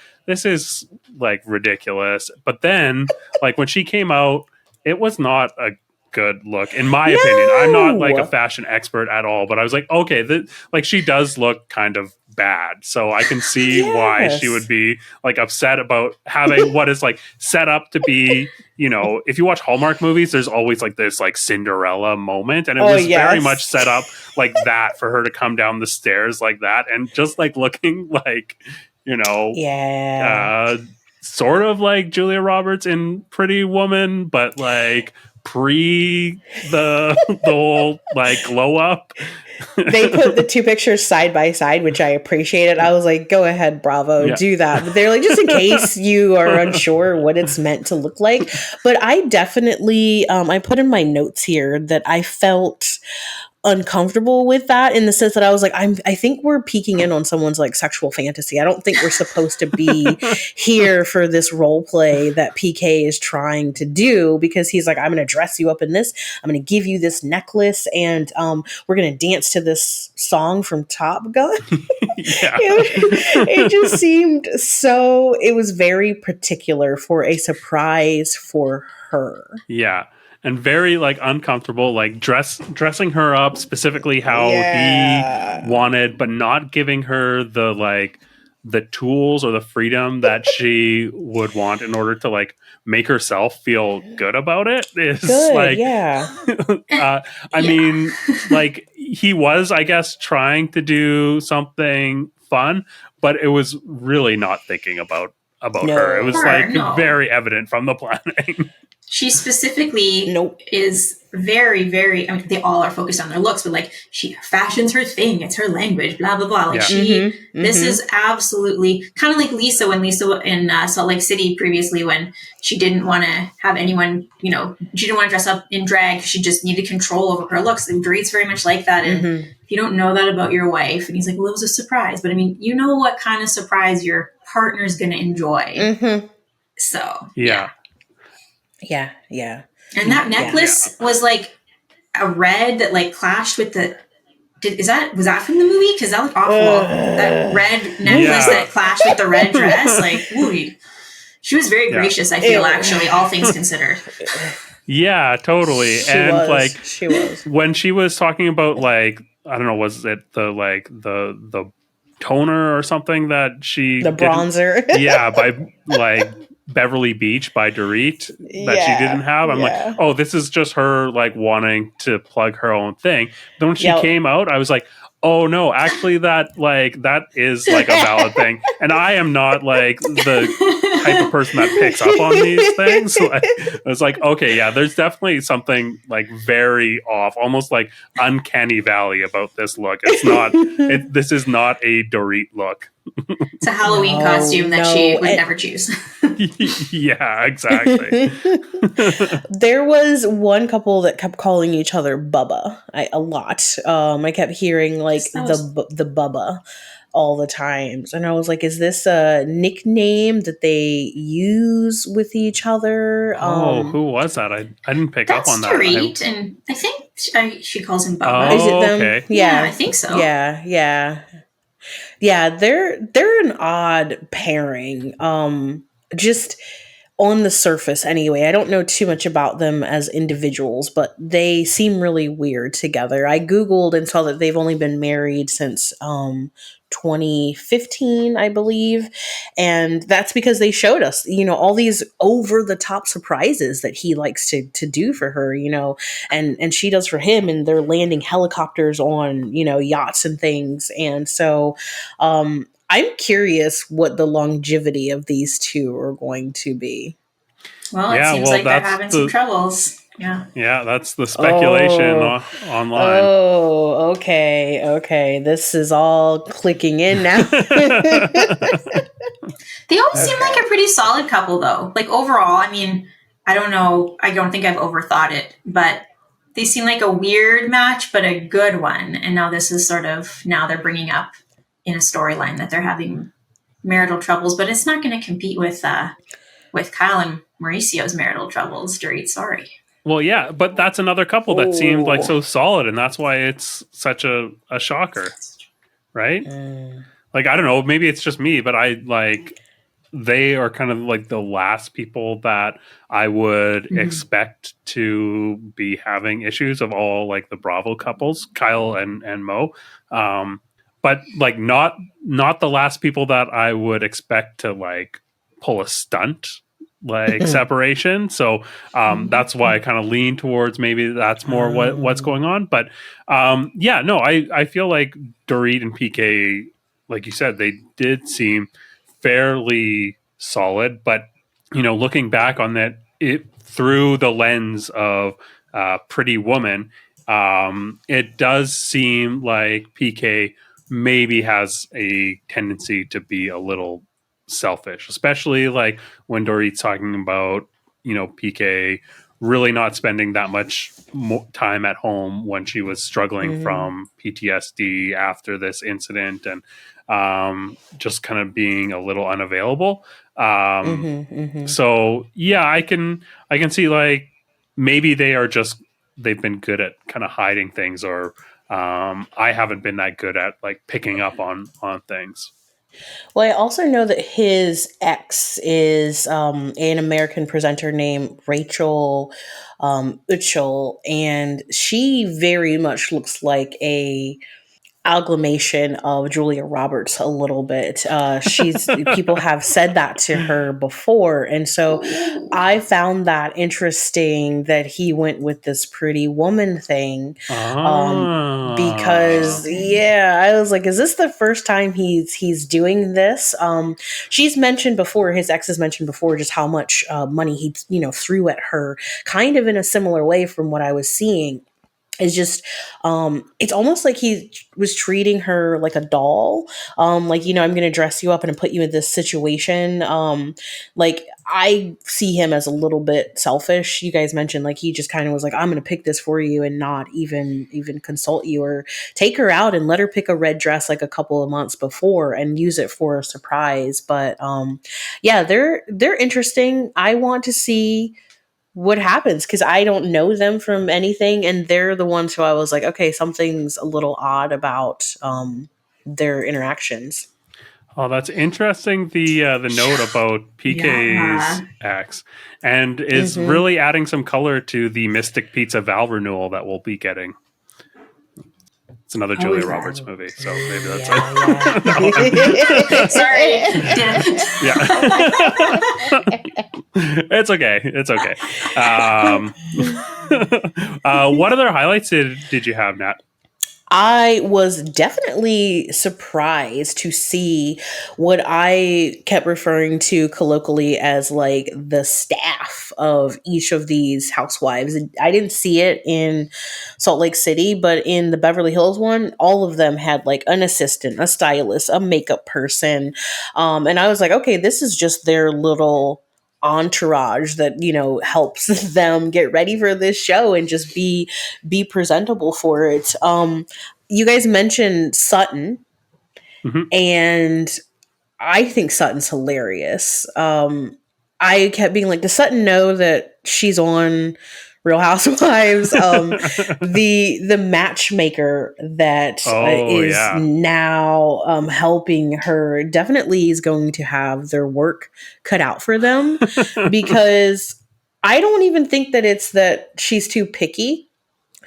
ridiculous. But then like when she came out, it was not a good look in my opinion. I'm not like a fashion expert at all, but I was like, okay, like she does look kind of bad. So I can see why she would be like upset about having what is like set up to be, you know, if you watch Hallmark movies, there's always like this like Cinderella moment. And it was very much set up like that for her to come down the stairs like that. And just like looking like, you know, sort of like Julia Roberts in Pretty Woman, but like pre the whole like glow up. They put the two pictures side by side, which I appreciated. I was like, go ahead, bravo, do that. But they're like, just in case you are unsure what it's meant to look like. But I definitely, I put in my notes here that I felt uncomfortable with that, in the sense that I was like, I think we're peeking in on someone's like sexual fantasy. I don't think we're supposed to be here for this role play that PK is trying to do, because he's like, I'm going to dress you up in this. I'm going to give you this necklace, and we're going to dance to this song from Top Gun. It just seemed so, it was very particular for a surprise for her. Yeah. And very like uncomfortable, like dressing her up specifically how he wanted, but not giving her the like the tools or the freedom that she would want in order to like make herself feel good about it. Is like, I mean, like he was, I guess, trying to do something fun, but it was really not thinking about her. It was like very evident from the planning. She specifically is very, very, I mean, they all are focused on their looks, but like she fashions her thing. It's her language, blah, blah, blah. Like this is absolutely kind of like Lisa, when Lisa in Salt Lake City previously, when she didn't want to have anyone, you know, she didn't want to dress up in drag. She just needed control over her looks. And Dorit's very much like that. And if you don't know that about your wife, and he's like, well, it was a surprise. But I mean, you know what kind of surprise your partner's going to enjoy. Mm-hmm. So, Yeah. And that necklace was like a red that like clashed with the. Was that from the movie? Because that looked awful. That red necklace that clashed with the red dress. Like, ooh, she was very gracious, I feel, actually, all things considered. Yeah, totally. She was. When she was talking about, like, I don't know, was it the toner or something that she the bronzer? Yeah, by like Beverly Beach by Dorit that she didn't have. I'm like, oh, this is just her like wanting to plug her own thing. Then when she came out, I was like, oh no, actually that is like a valid thing. And I am not like the type of person that picks up on these things. Like, it's like, okay, yeah, there's definitely something like very off, almost like uncanny valley about this look. It's not, this is not a Dorit look. It's a Halloween costume that she would never choose. Yeah, exactly. There was one couple that kept calling each other Bubba a lot. I kept hearing like the Bubba all the times, and I was like, "Is this a nickname that they use with each other?" Who was that? I didn't pick up on that. Dorit, and I think she calls him Bubba. Oh, is it them? Okay. Yeah, I think so. Yeah, they're an odd pairing. Just on the surface anyway. I don't know too much about them as individuals, but they seem really weird together. I Googled and saw that they've only been married since 2015, I believe. And that's because they showed us, all these over the top surprises that he likes to do for her, and she does for him, and they're landing helicopters on, yachts and things. And so, I'm curious what the longevity of these two are going to be. Well, it seems like they're having some troubles. Yeah. Yeah, that's the speculation online. Oh, okay. This is all clicking in now. They all seem like a pretty solid couple, though. Like, overall, I mean, I don't know. I don't think I've overthought it, but they seem like a weird match, but a good one. And now this is now they're bringing up in a storyline that they're having marital troubles, but it's not going to compete with Kyle and Mauricio's marital troubles. Dorit, sorry. Well, yeah, but that's another couple that seemed like so solid, and that's why it's such a shocker, right? Like, I don't know, maybe it's just me, but they are kind of like the last people that I would expect to be having issues of all like the Bravo couples, Kyle and Mo. But like not the last people that I would expect to like pull a stunt like separation. So that's why I kind of lean towards maybe that's more what's going on. But I feel like Dorit and PK, like you said, they did seem fairly solid. But looking back on that, through the lens of Pretty Woman, it does seem like PK maybe has a tendency to be a little selfish, especially like when Dorit's talking about, PK really not spending that much time at home when she was struggling from PTSD after this incident, and just kind of being a little unavailable. So yeah, I can see like maybe they've been good at kind of hiding things, or I haven't been that good at like picking up on things. Well, I also know that his ex is an American presenter named Rachel Uchel, and she very much looks like a amalgamation of Julia Roberts a little bit. People have said that to her before, and so I found that interesting that he went with this Pretty Woman thing, because I was like, is this the first time he's doing this? She's mentioned before, his ex has mentioned before, just how much money he threw at her, kind of in a similar way from what I was seeing. is just it's almost like he was treating her like a doll. Like, you know, I'm gonna dress you up and put you in this situation. Like, I see him as a little bit selfish. You guys mentioned like he just kind of was like, I'm gonna pick this for you and not even consult you or take her out and let her pick a red dress like a couple of months before and use it for a surprise. But yeah, they're interesting. I want to see what happens because I don't know them from anything, and they're the ones who I was like, okay, something's a little odd about their interactions. Oh, that's interesting. The note about PK's ex, and is really adding some color to the Mystic Pizza Val renewal that we'll be getting. It's another Julia Roberts movie, so maybe that's Sorry. It's okay. It's okay. What other highlights did you have, Nat? I was definitely surprised to see what I kept referring to colloquially as like the staff of each of these housewives. I didn't see it in Salt Lake City, but in the Beverly Hills one, all of them had like an assistant, a stylist, a makeup person. And I was like, okay, this is just their little entourage that, you know, helps them get ready for this show and just be presentable for it. You guys mentioned Sutton, and I think Sutton's hilarious. I kept being like, does Sutton know that she's on Real Housewives? The matchmaker that is now helping her definitely is going to have their work cut out for them because I don't even think that it's that she's too picky.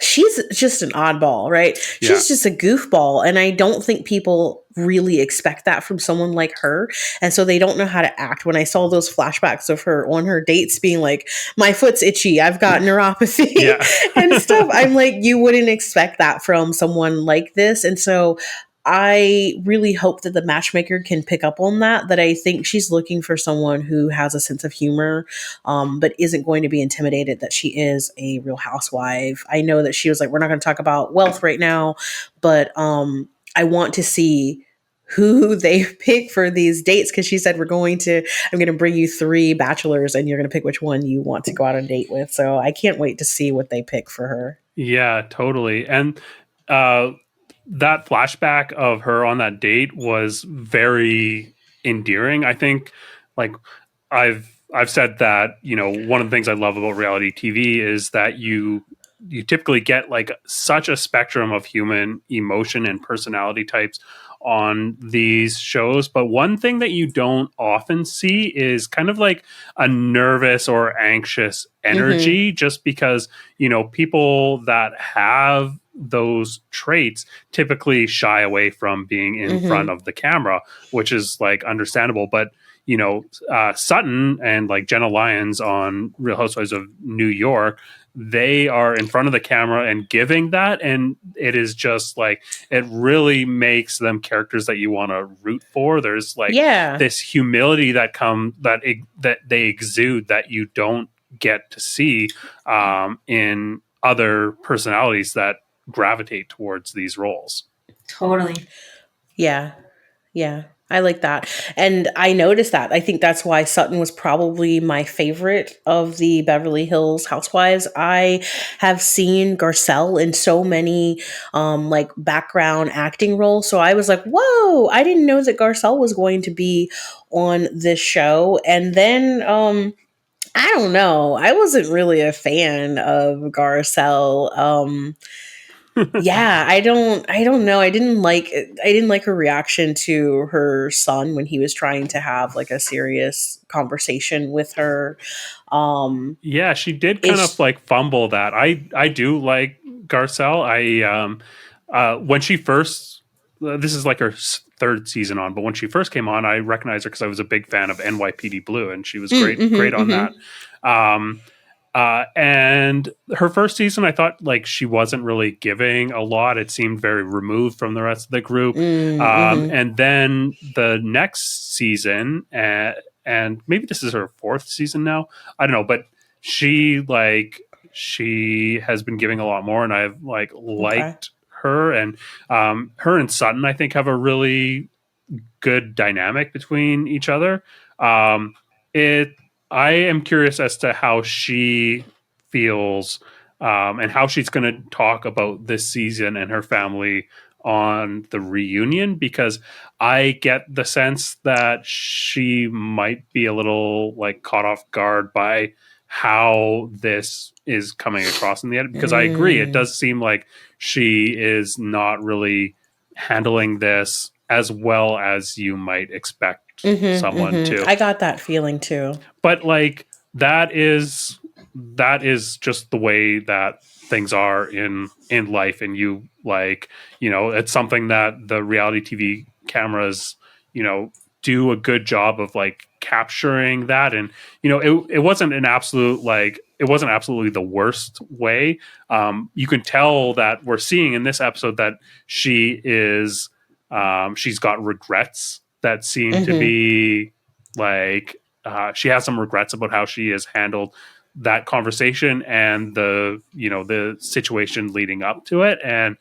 She's just an oddball, right? She's just a goofball. And I don't think people really expect that from someone like her. And so they don't know how to act. When I saw those flashbacks of her on her dates being like, my foot's itchy, I've got neuropathy and stuff, I'm like, you wouldn't expect that from someone like this. And so I really hope that the matchmaker can pick up on that I think she's looking for someone who has a sense of humor, but isn't going to be intimidated that she is a Real Housewife. I know that she was like, we're not going to talk about wealth right now, but I want to see who they pick for these dates because she said I'm going to bring you 3 bachelors and you're going to pick which one you want to go out on a date with. So I can't wait to see what they pick for her. Yeah, totally. And that flashback of her on that date was very endearing. I think, like, I've said that, you know, one of the things I love about reality TV is that you typically get like such a spectrum of human emotion and personality types on these shows. But one thing that you don't often see is kind of like a nervous or anxious energy, just because, you know, people that have those traits typically shy away from being in front of the camera, which is like understandable. But, you know, Sutton and like Jenna Lyons on Real Housewives of New York, they are in front of the camera and giving that, and it is just like, it really makes them characters that you want to root for. There's like this humility that they exude that you don't get to see in other personalities that gravitate towards these roles. Totally. Yeah. I like that. And I noticed that. I think that's why Sutton was probably my favorite of the Beverly Hills housewives. I have seen Garcelle in so many like background acting roles. So I was like, whoa, I didn't know that Garcelle was going to be on this show. And then I don't know. I wasn't really a fan of Garcelle. Yeah, I don't know. I didn't like her reaction to her son when he was trying to have like a serious conversation with her. Yeah, she did kind of like fumble that. I do like Garcelle. When she first, this is like her 3rd season on, but when she first came on, I recognized her because I was a big fan of NYPD Blue, and she was great on that. And her first season, I thought like she wasn't really giving a lot. It seemed very removed from the rest of the group. And then the next season, and maybe this is her 4th season now, I don't know, but she like she has been giving a lot more, and I've like liked her. And her and Sutton, I think, have a really good dynamic between each other. I am curious as to how she feels and how she's going to talk about this season and her family on the reunion, because I get the sense that she might be a little like caught off guard by how this is coming across in the edit, because I agree, it does seem like she is not really handling this as well as you might expect someone to. I got that feeling too. But like that is just the way that things are in life, and you like, you know, it's something that the reality TV cameras, you know, do a good job of like capturing that. And you know, it wasn't absolutely the worst way. You can tell that we're seeing in this episode that she is she's got regrets that seem to be like she has some regrets about how she has handled that conversation and the, you know, the situation leading up to it. And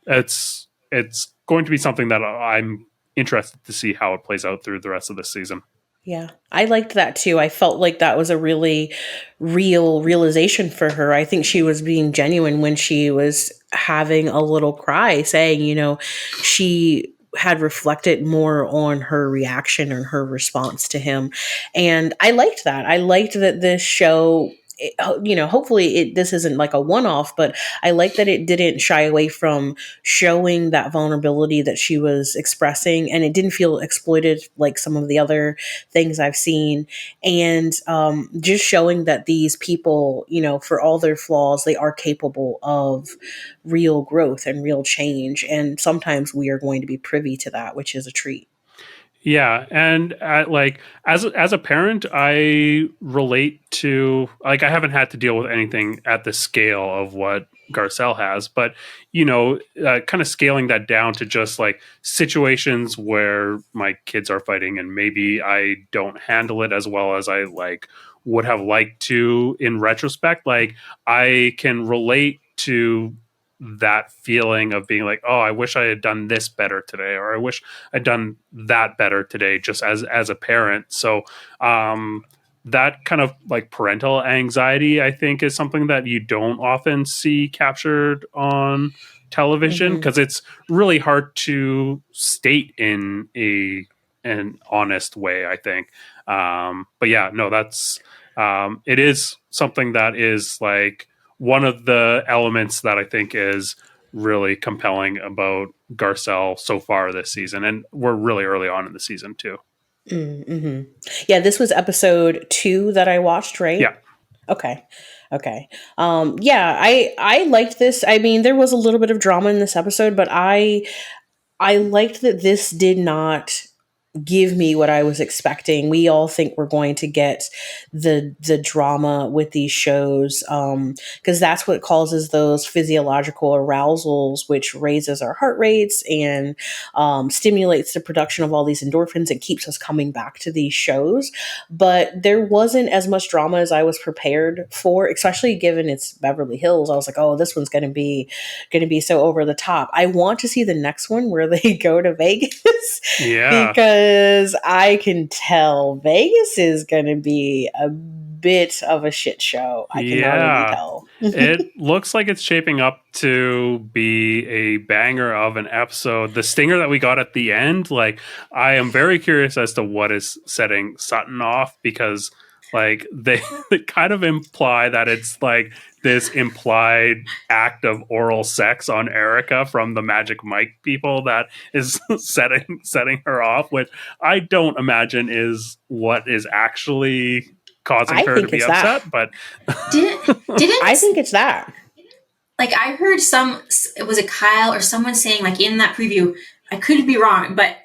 it's going to be something that I'm interested to see how it plays out through the rest of the season. Yeah, I liked that too. I felt like that was a really real realization for her. I think she was being genuine when she was having a little cry, saying, you know, she had reflected more on her reaction and her response to him. And I liked that. I liked that this show, you know, hopefully this isn't like a one-off, but I like that it didn't shy away from showing that vulnerability that she was expressing, and it didn't feel exploited like some of the other things I've seen. And just showing that these people, you know, for all their flaws, they are capable of real growth and real change. And sometimes we are going to be privy to that, which is a treat. Yeah, and like as a parent, I relate to, like, I haven't had to deal with anything at the scale of what Garcelle has, but you know, kind of scaling that down to just like situations where my kids are fighting and maybe I don't handle it as well as I like would have liked to in retrospect. Like I can relate to that feeling of being like, oh, I wish I had done this better today, or I wish I'd done that better today, just as a parent. So that kind of like parental anxiety, I think, is something that you don't often see captured on television, because it's really hard to state in an honest way, I think. But yeah, no, that's it is something that is like one of the elements that I think is really compelling about Garcelle so far this season. And we're really early on in the season too. Mm-hmm. Yeah, this was episode 2 that I watched, right? Yeah. Okay. Yeah, I liked this. I mean, there was a little bit of drama in this episode, but I liked that this did not give me what I was expecting. We all think we're going to get the drama with these shows, because that's what causes those physiological arousals, which raises our heart rates and stimulates the production of all these endorphins and keeps us coming back to these shows. But there wasn't as much drama as I was prepared for, especially given it's Beverly Hills. I was like, oh, this one's going to be so over the top. I want to see the next one where they go to Vegas. Yeah. Because I can tell Vegas is going to be a bit of a shit show. I can already tell. It looks like it's shaping up to be a banger of an episode. The stinger that we got at the end, like, I am very curious as to what is setting Sutton off, because like they kind of imply that it's like this implied act of oral sex on Erica from the Magic Mike people that is setting her off, which I don't imagine is what is actually causing her to be upset. But didn't I think it's that. Like I heard it was a Kyle or someone saying like in that preview, I could be wrong, but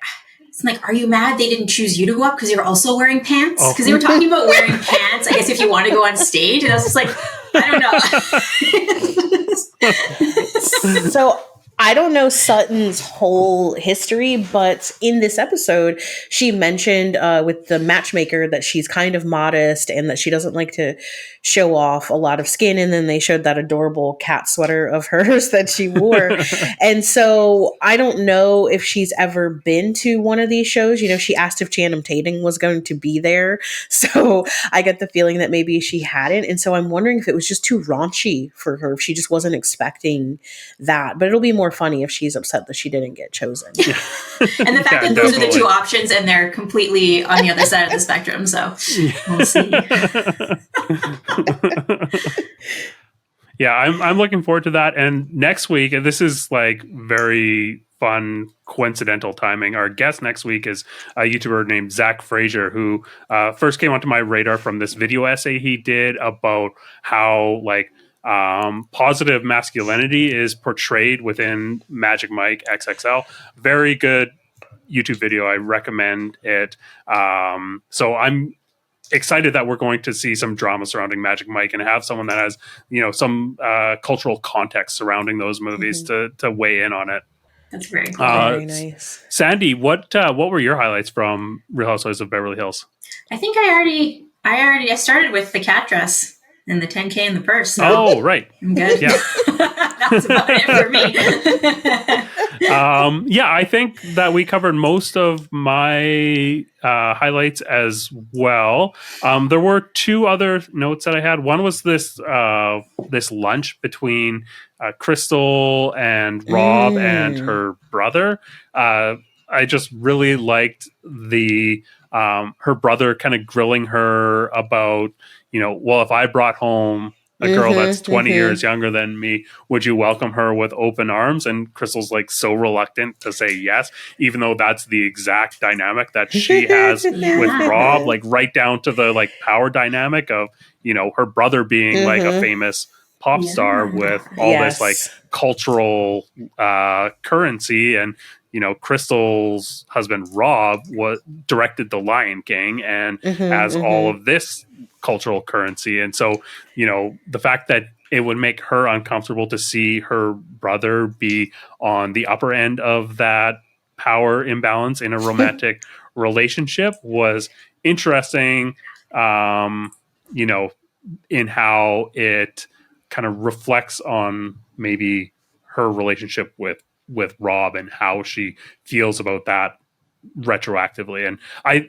it's like, are you mad they didn't choose you to go up because you're also wearing pants? Because they were talking about wearing pants, I guess, if you want to go on stage. And I was just like, I don't know. So I don't know Sutton's whole history, but in this episode, she mentioned with the matchmaker that she's kind of modest and that she doesn't like to show off a lot of skin. And then they showed that adorable cat sweater of hers that she wore. And so I don't know if she's ever been to one of these shows. You know, she asked if Channing Tatum was going to be there. So I get the feeling that maybe she hadn't. And so I'm wondering if it was just too raunchy for her, if she just wasn't expecting that. But it'll be more funny if she's upset that she didn't get chosen. And the fact that those are the two options and they're completely on the other side of the spectrum. So we'll see. Yeah, I'm looking forward to that. And next week, and this is like very fun, coincidental timing. Our guest next week is a YouTuber named Zach Frazier, who first came onto my radar from this video essay he did about how like positive masculinity is portrayed within Magic Mike XXL. Very good YouTube video. I recommend it. So I'm excited that we're going to see some drama surrounding Magic Mike and have someone that has, you know, some cultural context surrounding those movies to weigh in on it. That's very cool. Very nice. Sandy, what were your highlights from Real Housewives of Beverly Hills? I think I started with the cat dress and the 10K in the purse. So oh, right. I'm good. Yeah. That's about it for me. Yeah, I think that we covered most of my highlights as well. There were two other notes that I had. One was this lunch between Crystal and Rob and her brother. I just really liked the her brother kind of grilling her about, you know, well, if I brought home a girl that's 20 years younger than me, would you welcome her with open arms? And Crystal's like so reluctant to say yes, even though that's the exact dynamic that she has with Rob, like right down to the like power dynamic of, you know, her brother being like a famous pop star with all this like cultural currency. And, you know, Crystal's husband, Rob, directed The Lion King and has all of this cultural currency. And so, you know, the fact that it would make her uncomfortable to see her brother be on the upper end of that power imbalance in a romantic relationship was interesting, you know, in how it kind of reflects on maybe her relationship with Rob and how she feels about that retroactively. And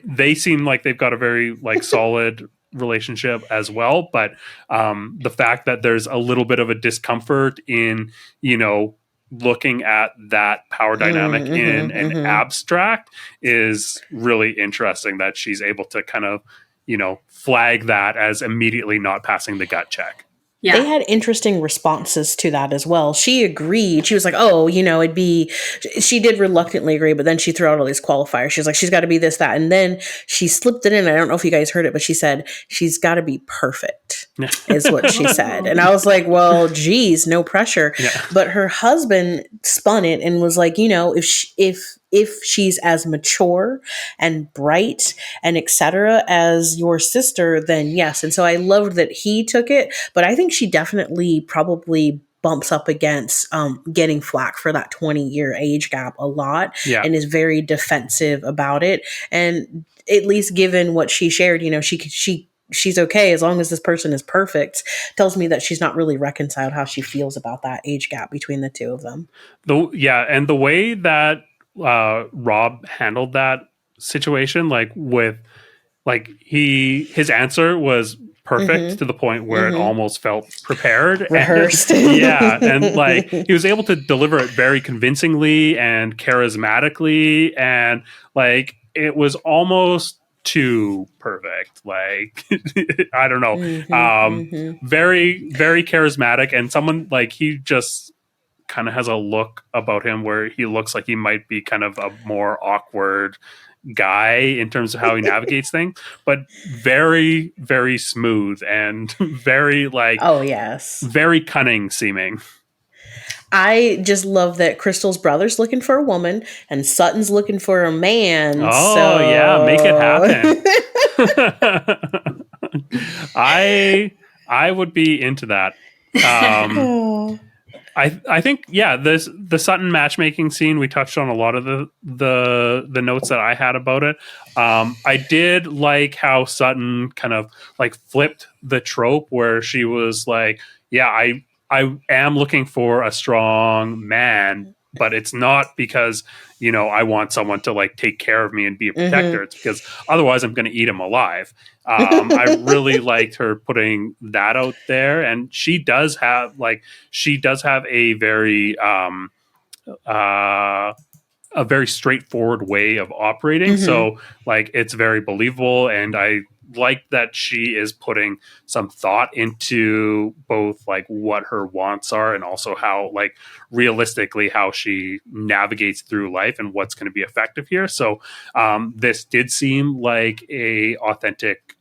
they seem like they've got a very like solid relationship as well. But the fact that there's a little bit of a discomfort in, you know, looking at that power dynamic in an abstract is really interesting, that she's able to kind of, you know, flag that as immediately not passing the gut check. Yeah. They had interesting responses to that as well. She agreed. She was like, oh, you know, she did reluctantly agree, but then she threw out all these qualifiers. She was like, she's got to be this, that. And then she slipped it in. I don't know if you guys heard it, but she said, she's got to be perfect is what she said. And I was like, well, geez, no pressure. Yeah. But her husband spun it and was like, you know, if she's as mature and bright and etc. as your sister, then yes. And so I loved that he took it, but I think she definitely probably bumps up against getting flack for that 20-year age gap a lot, and is very defensive about it. And at least given what she shared, you know, she's okay as long as this person is perfect, tells me that she's not really reconciled how she feels about that age gap between the two of them. And the way that Rob handled that situation, like with like his answer was perfect to the point where it almost felt prepared, rehearsed. And like he was able to deliver it very convincingly and charismatically, and like it was almost too perfect. Like I don't know, very, very charismatic, and someone like he just kind of has a look about him where he looks like he might be kind of a more awkward guy in terms of how he navigates things, but very, very smooth and very like, very cunning seeming. I just love that Crystal's brother's looking for a woman and Sutton's looking for a man. Oh, yeah, make it happen. I would be into that. I think the Sutton matchmaking scene, we touched on a lot of the notes that I had about it. I did like how Sutton kind of like flipped the trope where she was like, yeah, I am looking for a strong man, but it's not because, you know, I want someone to like take care of me and be a protector. It's because otherwise I'm going to eat him alive. I really liked her putting that out there, and she does have a very straightforward way of operating. So like it's very believable, and I like that she is putting some thought into both like what her wants are and also how like realistically how she navigates through life and what's going to be effective here. So this did seem like a authentic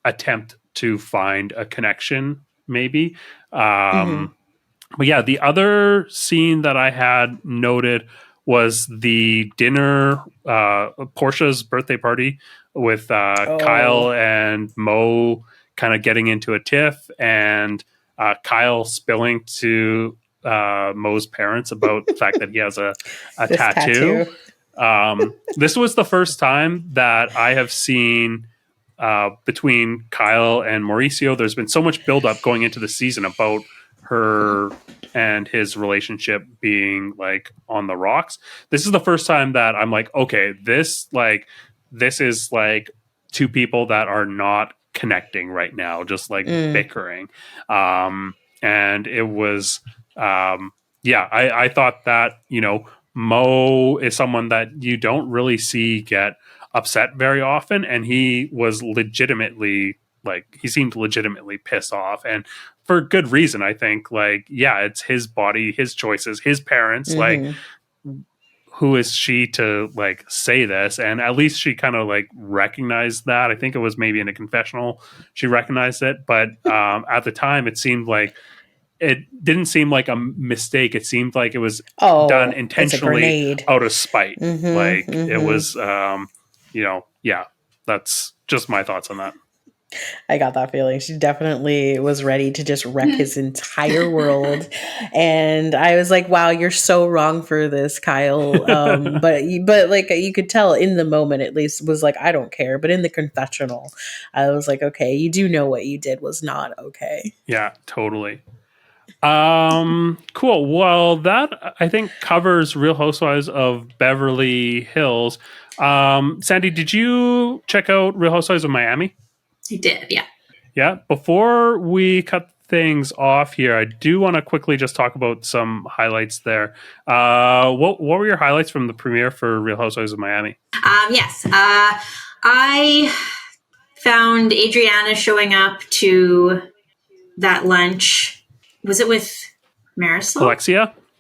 attempt to find a connection, maybe. But yeah, the other scene that I had noted was the dinner, Portia's birthday party with Kyle and Mo kind of getting into a tiff, and Kyle spilling to Mo's parents about the fact that he has a tattoo. This was the first time that I have seen between Kyle and Mauricio. There's been so much buildup going into the season about her and his relationship being like on the rocks. This is the first time that I'm like, okay, this is like two people that are not connecting right now, just like bickering. And it was, I thought that, you know, Mo is someone that you don't really see get upset very often. And he was legitimately he seemed legitimately pissed off, and for good reason. I think it's his body, his choices, his parents, who is she to like say this? And at least she kind of like recognized that. I think it was maybe in a confessional she recognized it, but at the time it seemed like it didn't seem like a mistake. It seemed like it was done intentionally out of spite. It was that's just my thoughts on that. I got that feeling. She definitely was ready to just wreck his entire world. And I was like, wow, you're so wrong for this, Kyle. But like you could tell in the moment, at least, was like, I don't care. But in the confessional, I was like, okay, you do know what you did was not okay. Yeah, totally. Cool. Well, that I think covers Real Housewives of Beverly Hills. Sandy, did you check out Real Housewives of Miami? I did, yeah. Yeah. Before we cut things off here, I do want to quickly just talk about some highlights there. What were your highlights from the premiere for Real Housewives of Miami? Yes. I found Adriana showing up to that lunch. Was it with Marisol?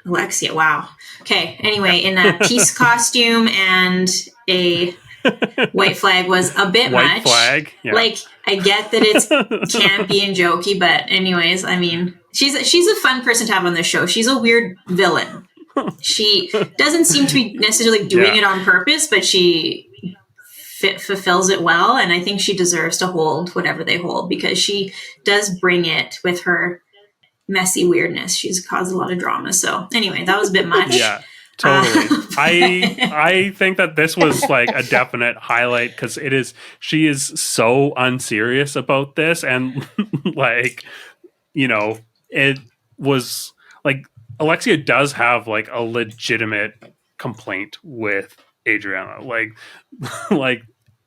Alexia, wow. Okay, anyway, in a peace costume and a white flag was a bit much. Flag, yeah. Like, I get that it's campy and jokey, but anyways, I mean, she's a fun person to have on the show. She's a weird villain. She doesn't seem to be necessarily doing it on purpose, but she fulfills it well, and I think she deserves to hold whatever they hold because she does bring it with her messy weirdness. She's caused a lot of drama. So anyway, that was a bit much. Yeah. Totally. I think that this was like a definite highlight because she is so unserious about this, and like, you know, it was like Alexia does have like a legitimate complaint with Adriana. Like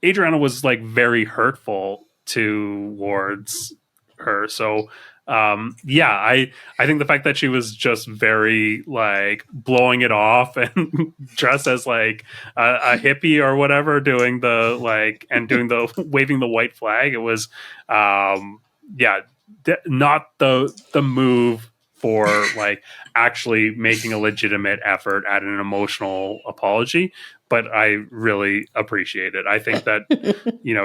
Adriana was like very hurtful towards her. So I think the fact that she was just very like blowing it off and dressed as like a hippie or whatever, doing the waving the white flag, it was not the move for like actually making a legitimate effort at an emotional apology, but I really appreciate it. I think that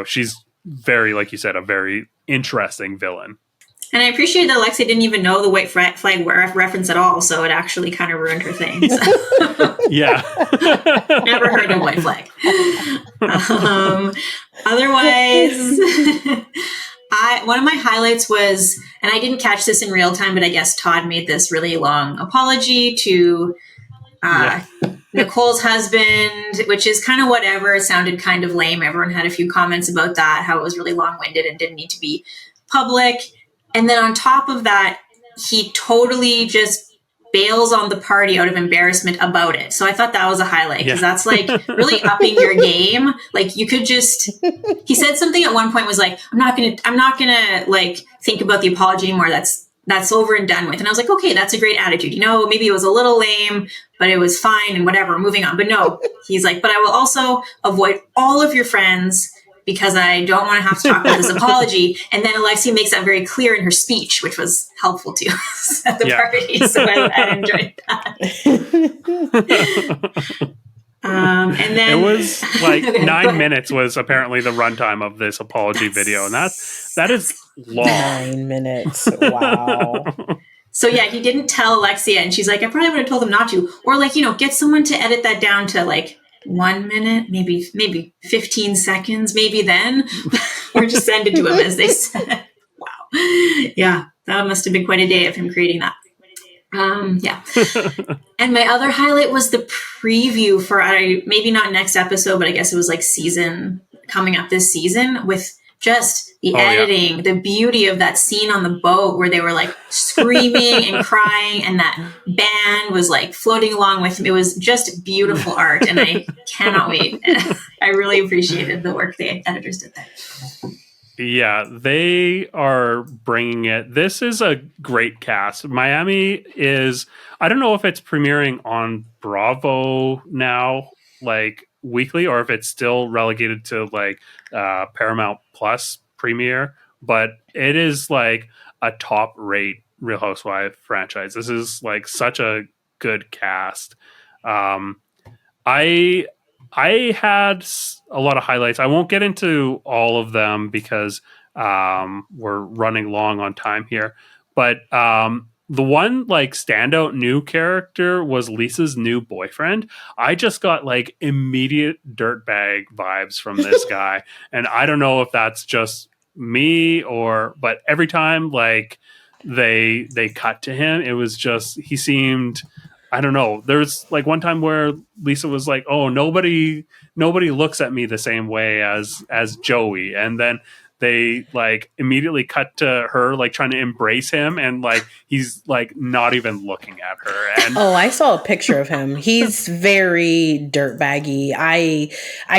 she's very, like you said, a very interesting villain. And I appreciate that Alexia didn't even know the white flag reference at all, so it actually kind of ruined her thing. So. Yeah. Never heard of white flag. Otherwise, one of my highlights was and I didn't catch this in real time, but I guess Todd made this really long apology to Nicole's husband, which is kind of whatever. It sounded kind of lame. Everyone had a few comments about that, how it was really long-winded and didn't need to be public. And then on top of that, he totally just bails on the party out of embarrassment about it. So I thought that was a highlight, because that's like really upping your game. Like, you could just, he said something at one point was like, I'm not gonna like think about the apology anymore. That's over and done with. And I was like, okay, that's a great attitude. You know, maybe it was a little lame, but it was fine and whatever, moving on. But no, he's like, but I will also avoid all of your friends because I don't want to have to talk about this apology. And then Alexia makes that very clear in her speech, which was helpful too at the party. So I enjoyed that. And then it was like 9 minutes was apparently the runtime of this apology video. And that is long. 9 minutes. Wow. So yeah, he didn't tell Alexia, and she's like, I probably would have told him not to. Or like, you know, get someone to edit that down to like 1 minute, maybe 15 seconds, maybe then. Or just send it to him, as they said. Wow. Yeah, that must have been quite a day of him creating that. Yeah. And my other highlight was the preview for, maybe not next episode, but I guess it was like coming up this season, with just the editing, the beauty of that scene on the boat where they were like screaming and crying, and that band was like floating along with them. It was just beautiful art, and I cannot wait. I really appreciated the work the editors did there. Yeah, they are bringing it. This is a great cast. Miami is, I don't know if it's premiering on Bravo now, like weekly, or if it's still relegated to like Paramount Plus premiere, but it is like a top rate Real Housewives franchise. This is like such a good cast. I had a lot of highlights. I won't get into all of them because we're running long on time here. But the one like standout new character was Lisa's new boyfriend. I just got like immediate dirtbag vibes from this guy. And I don't know if that's just me but every time like they cut to him, it was just, he seemed, I don't know. There's like one time where Lisa was like, "Oh, nobody looks at me the same way as Joey," and then they like immediately cut to her like trying to embrace him, and like he's like not even looking at her. And I saw a picture of him. He's very dirtbaggy. I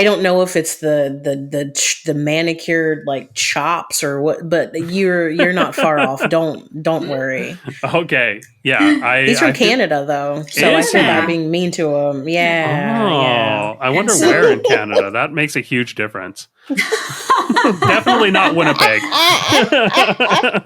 don't know if it's the manicured like chops or what, but you're not far off. Don't worry. Okay, yeah, he's from Canada though, so I feel bad being mean to him. Yeah. I wonder where in Canada. That makes a huge difference. Definitely not Winnipeg. I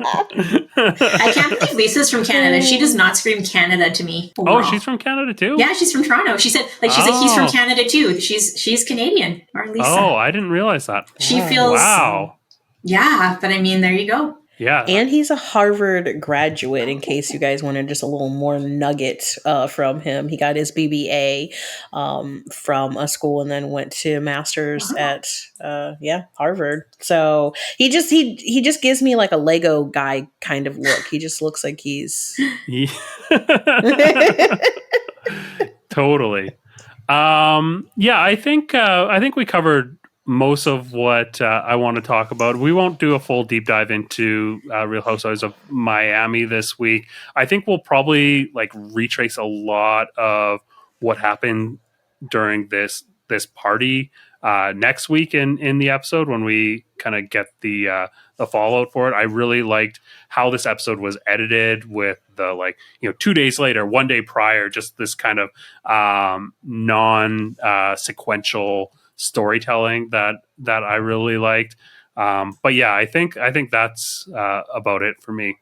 can't believe Lisa's from Canada. She does not scream Canada to me. Oh, she's from Canada too? Yeah, she's from Toronto. She said, like, she's like, he's from Canada too. She's Canadian, or Lisa. Oh, I didn't realize that. She feels. Wow. Yeah, but I mean, there you go. Yeah. And he's a Harvard graduate, in case you guys wanted just a little more nugget from him. He got his BBA from a school and then went to master's at Harvard. So he just gives me like a Lego guy kind of look. He just looks like he's totally. I think we covered most of what I want to talk about. We won't do a full deep dive into Real Housewives of Miami this week. I think we'll probably like retrace a lot of what happened during this party next week in the episode when we kind of get the fallout for it. I really liked how this episode was edited with the 2 days later, 1 day prior, just this kind of non-sequential storytelling that I really liked. But yeah, I think that's about it for me.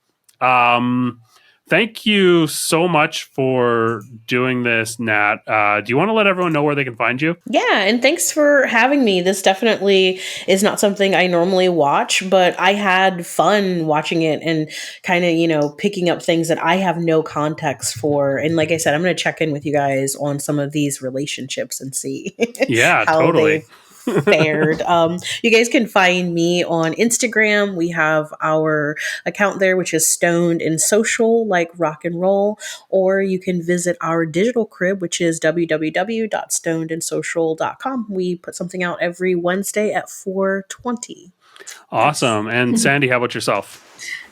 Thank you so much for doing this, Nat. Do you want to let everyone know where they can find you? Yeah, and thanks for having me. This definitely is not something I normally watch, but I had fun watching it and kind of, picking up things that I have no context for. And like I said, I'm going to check in with you guys on some of these relationships and see yeah, how totally. they fared. You guys can find me on Instagram. We have our account there, which is Stoned N Social, like rock and roll. Or you can visit our digital crib, which is www.stonednsocial.com. We put something out every Wednesday at 4:20. Awesome. And Sandy, how about yourself?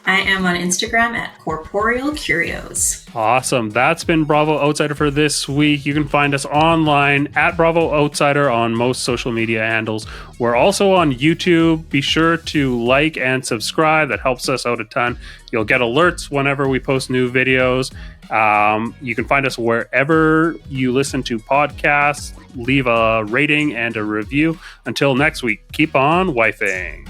I am on Instagram at Corporeal Curios. Awesome. That's been Bravo Outsider for this week. You can find us online at Bravo Outsider on most social media handles. We're also on YouTube. Be sure to like and subscribe. That helps us out a ton. You'll get alerts whenever we post new videos. You can find us wherever you listen to podcasts. Leave a rating and a review. Until next week, keep on wifing.